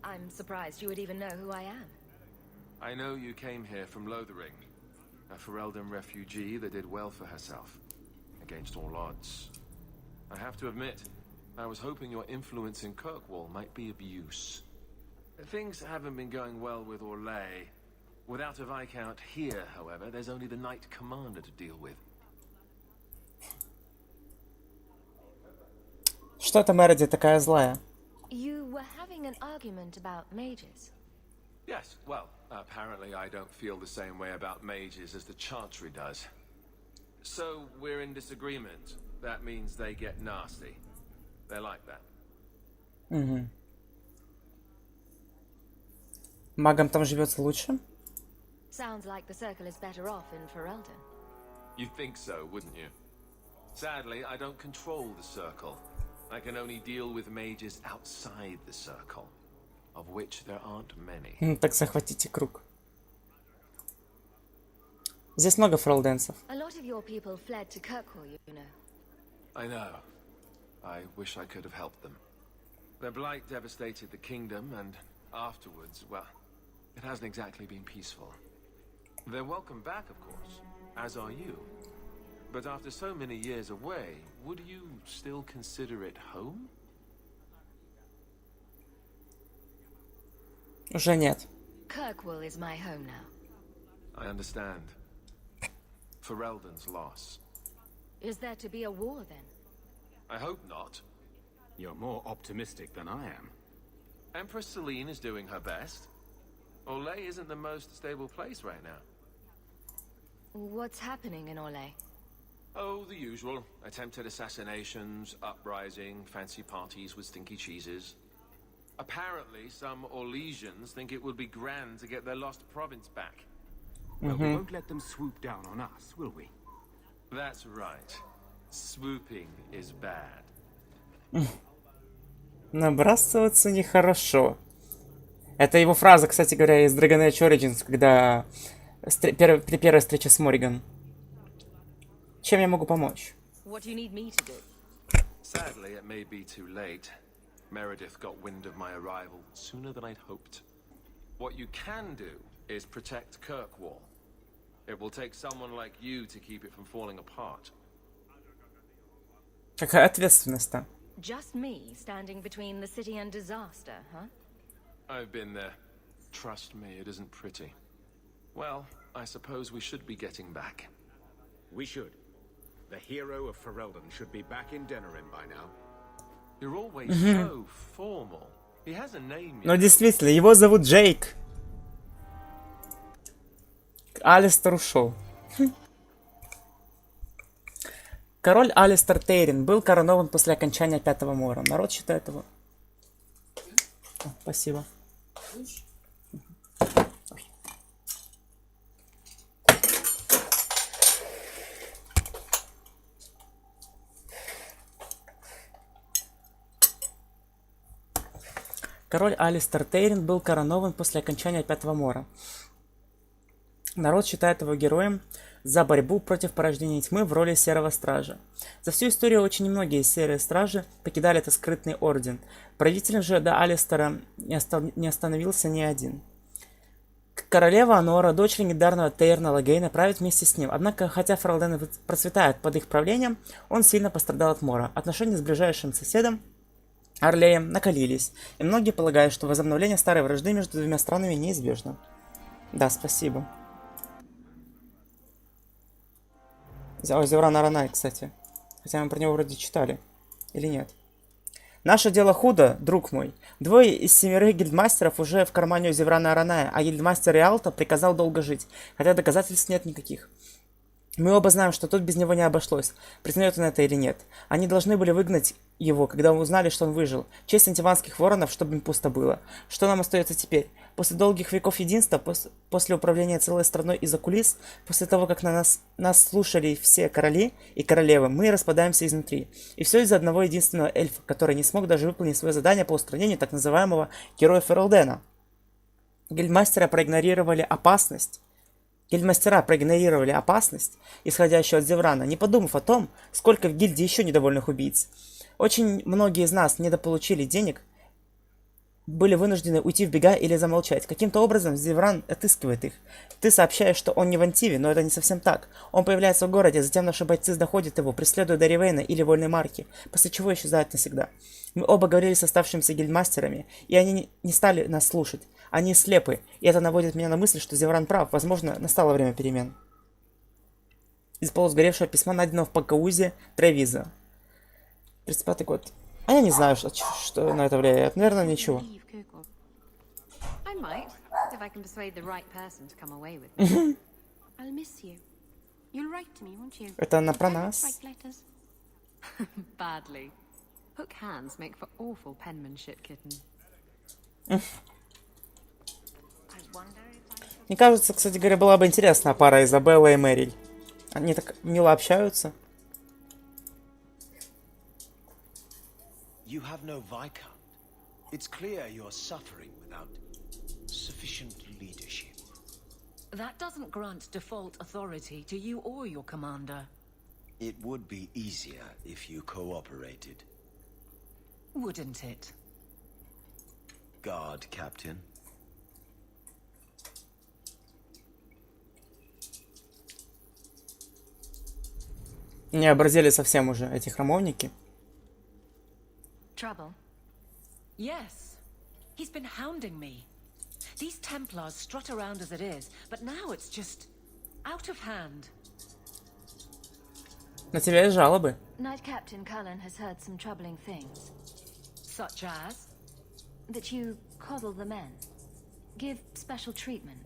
I'm surprised you would even know who I am. I know you came here from Lothering, a Ferelden refugee that did well for herself, against all odds. I have to admit, I was hoping your influence in Kirkwall might be of use. Things haven't been going well with Orlais. Without a Viscount here, however, there's only the Knight Commander to deal with. Что это Мереди такая злая? You were having an argument about mages. Yes, well, apparently I don't feel the same way about mages as the Chantry does. So, we're in disagreement. That means they get nasty. They're like that. Угу. Магам там живется лучше? Sounds like the circle is better off in Ferelden. You'd think so, wouldn't you? Sadly, I don't control the circle. I can only deal with mages outside the circle, of which there aren't many. Так захватите круг. Здесь много фролденцев. A lot of your people fled to Kirkwall, you know. I know. I wish I could have helped them. Their blight devastated the kingdom, and afterwards, well, it hasn't exactly been peaceful. They're welcome back, of course, as are you. But after so many years away, would you still consider it home? Уже нет. Kirkwall is my home now. I understand. Ferelden's loss. Is there to be a war then? I hope not. You're more optimistic than I am. Empress Celine is doing her best. Orlais isn't the most stable place right now. What's happening in Orlais? Oh, the usual. Attempted assassinations, uprising, fancy parties with stinky cheeses. Apparently, some Orlesians think it would be grand to get their lost province back. Well, we won't let them swoop down on us, will we? That's right. Swooping is bad. Набрасываться нехорошо. Это его фраза, кстати говоря, из Dragon Age Origins, когда при первой встрече с Морриган. Чем я могу помочь? What do you need me to do? Sadly, it may be too late. Meredith got wind of my arrival sooner than I'd hoped. What you can do is protect Kirkwall. It will take someone like you to keep it from falling apart. Какая ответственность-то? Just me standing between the city and disaster, huh? I've been there. Trust me, it isn't pretty. Well, I suppose we should be getting back. We should. The hero of Ferelden should be back in Denerim by now. You're always so formal. He has a name. Но действительно, его зовут Джейк. Алистер ушел. Король Алистер Тейрин был коронован после окончания Пятого Мора. Народ считает его... О, спасибо. Король Алистер Тейрин был коронован после окончания Пятого Мора. Народ считает его героем за борьбу против порождения тьмы в роли Серого Стража. За всю историю очень немногие Серые Стражи покидали этот скрытный орден. Правителем же до Алистера не остановился ни один. Королева Анора, дочь легендарного Тейрна Лагейна, правит вместе с ним. Однако, хотя Ферлден процветает под их правлением, он сильно пострадал от мора. Отношения с ближайшим соседом Орлеем накалились, и многие полагают, что возобновление старой вражды между двумя странами неизбежно. Да, спасибо. О, Зевран Аранай, кстати. Хотя мы про него вроде читали. Или нет? Наше дело худо, друг мой. 2 из 7 гильдмастеров уже в кармане у Зеврана Араная, а гильдмастер Риалто приказал долго жить, хотя доказательств нет никаких. Мы оба знаем, что тут без него не обошлось, признает он это или нет. Они должны были выгнать его, когда узнали, что он выжил. Честь антиванских воронов, чтобы им пусто было. Что нам остается теперь? После долгих веков единства, после управления целой страной из-за кулис, после того, как нас слушали все короли и королевы, мы распадаемся изнутри. И все из-за одного единственного эльфа, который не смог даже выполнить свое задание по устранению так называемого героя Ферлдена. Гильдмастера проигнорировали опасность, исходящую от Зеврана, не подумав о том, сколько в гильдии еще недовольных убийц. Очень многие из нас недополучили денег, были вынуждены уйти в бега или замолчать. Каким-то образом Зевран отыскивает их. Ты сообщаешь, что он не в Антиве, но это не совсем так. Он появляется в городе, затем наши бойцы доходят его, преследуя до Ривейна или Вольной Марки, после чего исчезают навсегда. Мы оба говорили с оставшимися гильдмастерами, и они не стали нас слушать. Они слепы, и это наводит меня на мысль, что Зевран прав. Возможно, настало время перемен. Из полусгоревшего письма, найденного в Пакаузе Тревиза. 35-й год. А я не знаю, что на это влияет. Наверное, ничего. Это она про нас. Hook hands make for awful penmanship, kitten. Мне кажется, кстати говоря, была бы интересная пара Изабелла и Мэриль. Они так мило общаются. You have no Viscount. It's clear you're suffering without sufficient leadership. That doesn't grant default authority to you or your commander. It would be easier if you cooperated. Wouldn't it? Guard, Captain. Не оборзели совсем уже эти храмовники. Trouble? Yes. He's been hounding me. These Templars strut around as it is, but now it's just out of hand. На тебя есть жалобы. Knight Captain Cullen has heard some troubling things. Such as? That you coddle the men. Give special treatment.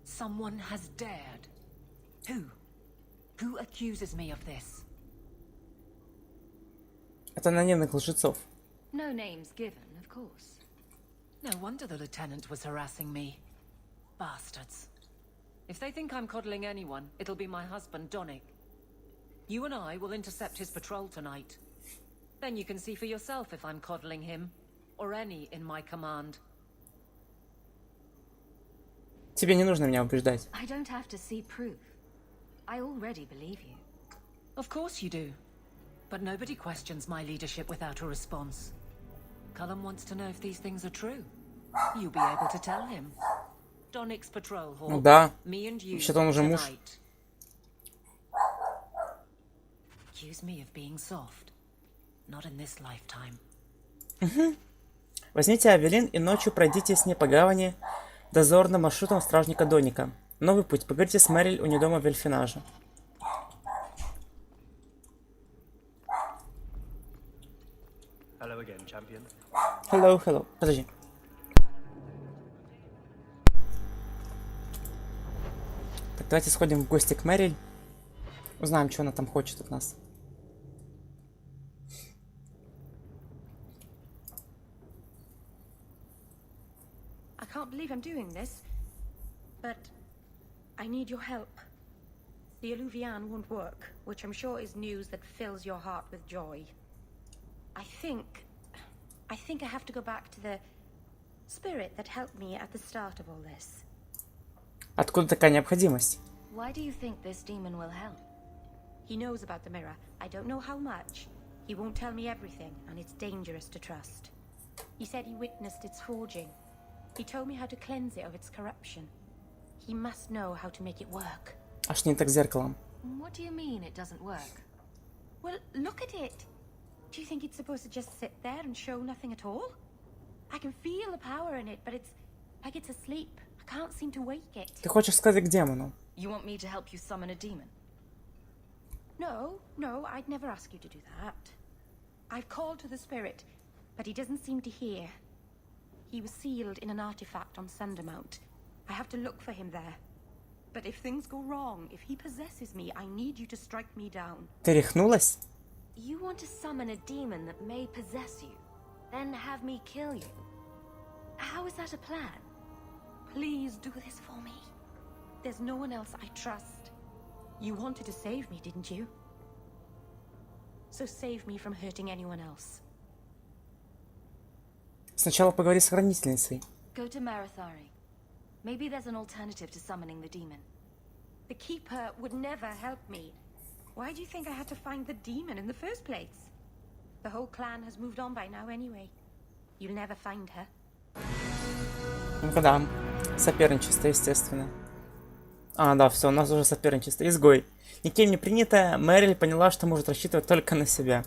Someone has dared. Who? Who accuses me of this? Это анонимных лжецов. No names given, of course. No wonder the lieutenant was harassing me. Bastards. If they think I'm coddling anyone, it'll be my husband, Donnick. You and I will intercept his patrol tonight. Then you can see for yourself if I'm coddling him, or any in my command. Тебе не нужно меня убеждать. I don't have to see proof. I already believe you. Of course you do. But nobody questions my leadership without a response. Cullum wants to know if these things are true. You'll be able to tell him. Donnick's patrol hall. Ну да. Me and you Вообще-то он уже муж. tonight. Accuse me of being soft. Not in this lifetime. Возьмите Авелин и ночью пройдите с ней по гавани дозорным маршрутом стражника Донника. Новый путь. Поговорите с Мэриль у нее дома в Эльфинаже. Hello again, champion. Hello, hello. Подожди. Так, давайте сходим в гости к Мэриль. Узнаем, что она там хочет от нас. I can't believe I'm doing this, but I need your help. The Illuvian won't work, which I'm sure is news that fills your heart with joy. I think I have to go back to the spirit that helped me at the start of all this. Откуда такая необходимость? Why do you think this demon will help? He knows about the mirror. I don't know how much. He won't tell me everything, and it's dangerous to trust. He said he witnessed its forging. He told me how to cleanse it of its corruption. He must know how to make it work. А что не так с зеркалом? What do you mean it doesn't work? Well, look at it. Do you think it's supposed to just sit there and show nothing at all? I can feel the power in it, but it's like it's asleep. I can't seem to wake it. Ты хочешь сказать к демону? You want me to help you summon a demon? No, I'd never ask you to do that. I've called to the spirit, but he doesn't seem to hear. He was sealed in an artifact on Sundermount. I have to look for him there. But if things go wrong, if he possesses me, I need you to strike me down. Ты рехнулась? You want to summon a demon that may possess you, then have me kill you? How is that a plan? Please do this for me. There's no one else I trust. You wanted to save me, didn't you? So save me from hurting anyone else. Сначала поговори с хранительницей. Go to Marathari. Maybe there's an alternative to summoning the demon. The Keeper would never help me. Why do you think I had to find the demon in the first place? The whole clan has moved on by now anyway. You'll never find her. Ну да, соперничество, естественно. А, да, все, у нас уже соперничество. Изгой. Никем не принятая, Мэриль поняла, что может рассчитывать только на себя.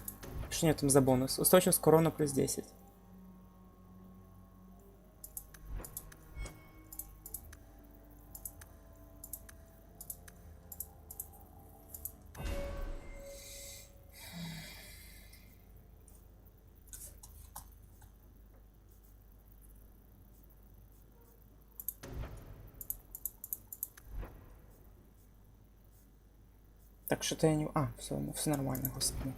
Что у нее там за бонус? Устойчивость к урону плюс 10. Так, что-то я не... А, все нормально, господи.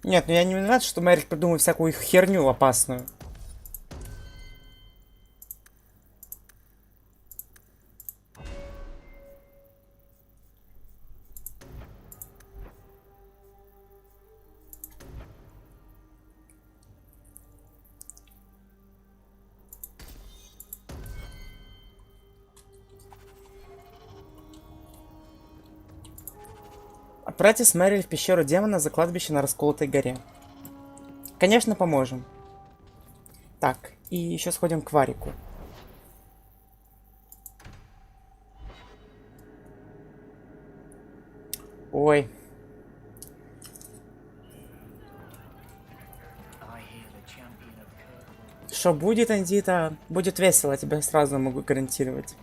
Нет, ну я не виноват, что Мэриль придумал всякую херню опасную. Отправьте с Мэриль в пещеру демона за кладбище на расколотой горе. Конечно, поможем. Так, и еще сходим к Варику. Ой. что будет, Андита, будет весело, тебе сразу могу гарантировать.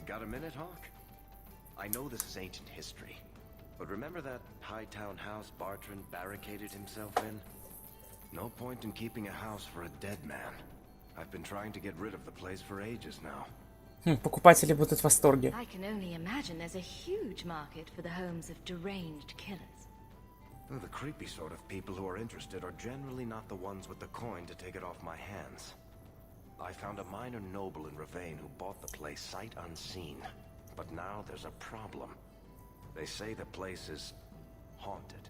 Got a minute, Hawk? I know this is ancient history, but remember that Hightown house Bartrand barricaded himself in? No point in keeping a house for a dead man. I've been trying to get rid of the place for ages now. Покупатели будут в восторге. I can only imagine there's a huge market for the homes of deranged killers. The creepy sort of people who are interested are generally not the ones with the coin to take it off my hands. I found a minor noble in Ravane who bought the place sight unseen. But now there's a problem. They say the place is haunted.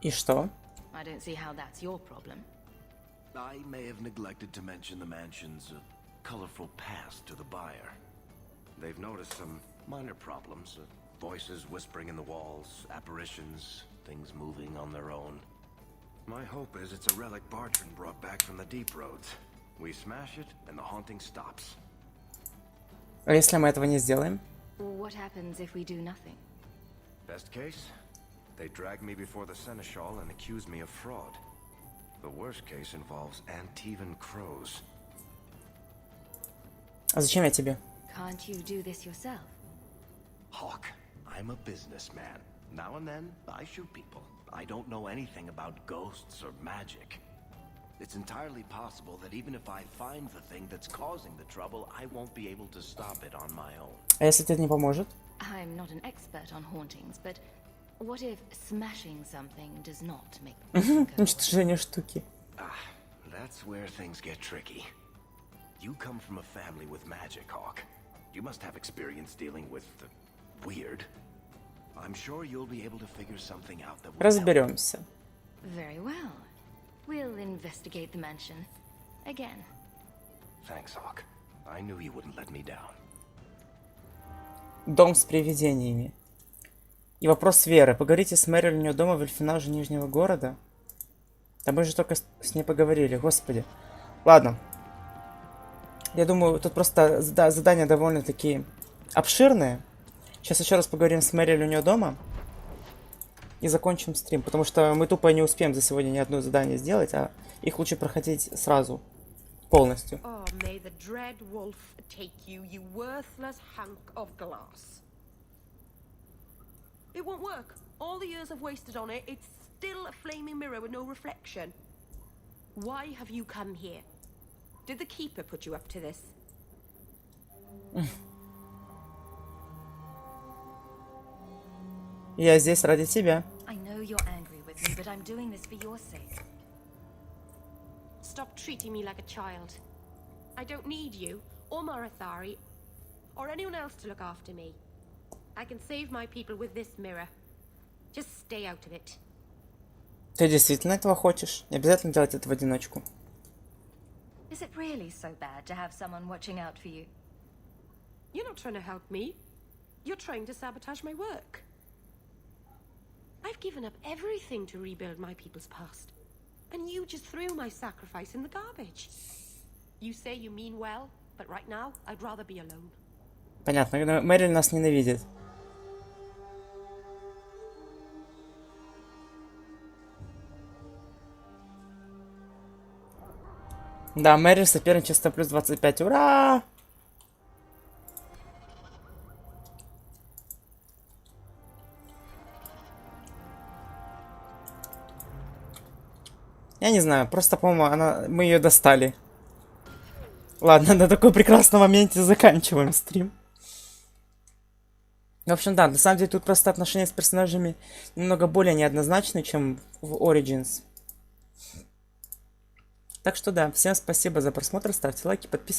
И что? I don't see how that's your problem. I may have neglected to mention the mansion's colorful past to the buyer. They've noticed some minor problems. Voices whispering in the walls, apparitions, things moving on their own. My hope is it's a relic Bartrand brought back from the deep roads. We smash it and the haunting stops. А если мы этого не сделаем? What happens if we do nothing? Best case, they drag me before the seneschal and accuse me of fraud. The worst case involves Antivan crows. А зачем я тебе? Can't you do this yourself? Hawk, I'm a businessman. Now and then, I shoot people. I don't know anything about ghosts or magic. It's entirely possible that even if I find the thing that's causing the trouble, I won't be able to stop it on my own. А если тебе не поможет? I'm not an expert on hauntings, but what if smashing something does not make the person go away? Уничтожение штуки. That's where things get tricky. You come from a family with magic, Hawk. You must have experience dealing with the weird. I'm sure you'll be able to figure something out that will Разберемся. Very well. We'll investigate the mansion again. Thanks, Hawk. I knew you wouldn't let me down. Дом с привидениями. И вопрос веры. Поговорите с Мэрил у нее дома в Эльфинаже Нижнего города. Да мы же только с ней поговорили, господи. Ладно. Я думаю, тут просто задания довольно-таки обширные. Сейчас еще раз поговорим с Мэрил у нее дома. И закончим стрим, потому что мы тупо не успеем за сегодня ни одно задание сделать, а их лучше проходить сразу, полностью. Oh, may the dread wolf take you, you worthless hunk of glass. It won't work. All the years I've wasted on it, it's still a flaming mirror with no reflection. Why have you come here? Did the keeper put you up to this? Я здесь ради тебя. I know you're angry with me, but I'm doing this for your sake. Stop treating me like a child. I don't need you, or Marathari, or anyone else to look after me. I can save my people with this mirror. Just stay out of it. Ты действительно этого хочешь? Не обязательно делать это в одиночку. Is it really so bad to have someone watching out for you? You're not trying to help me. You're trying to sabotage my work. I've given up everything to rebuild my people's past. And you just threw my sacrifice in the garbage. You say you mean well, but right now, I'd rather be alone. Понятно, Мэрил нас ненавидит. Да, Мэрил соперничество плюс 25. Ура! Я не знаю, просто, по-моему, мы ее достали. Ладно, на таком прекрасном моменте заканчиваем стрим. В общем, да, на самом деле тут просто отношения с персонажами немного более неоднозначны, чем в Origins. Так что да, всем спасибо за просмотр, ставьте лайки, подписывайтесь.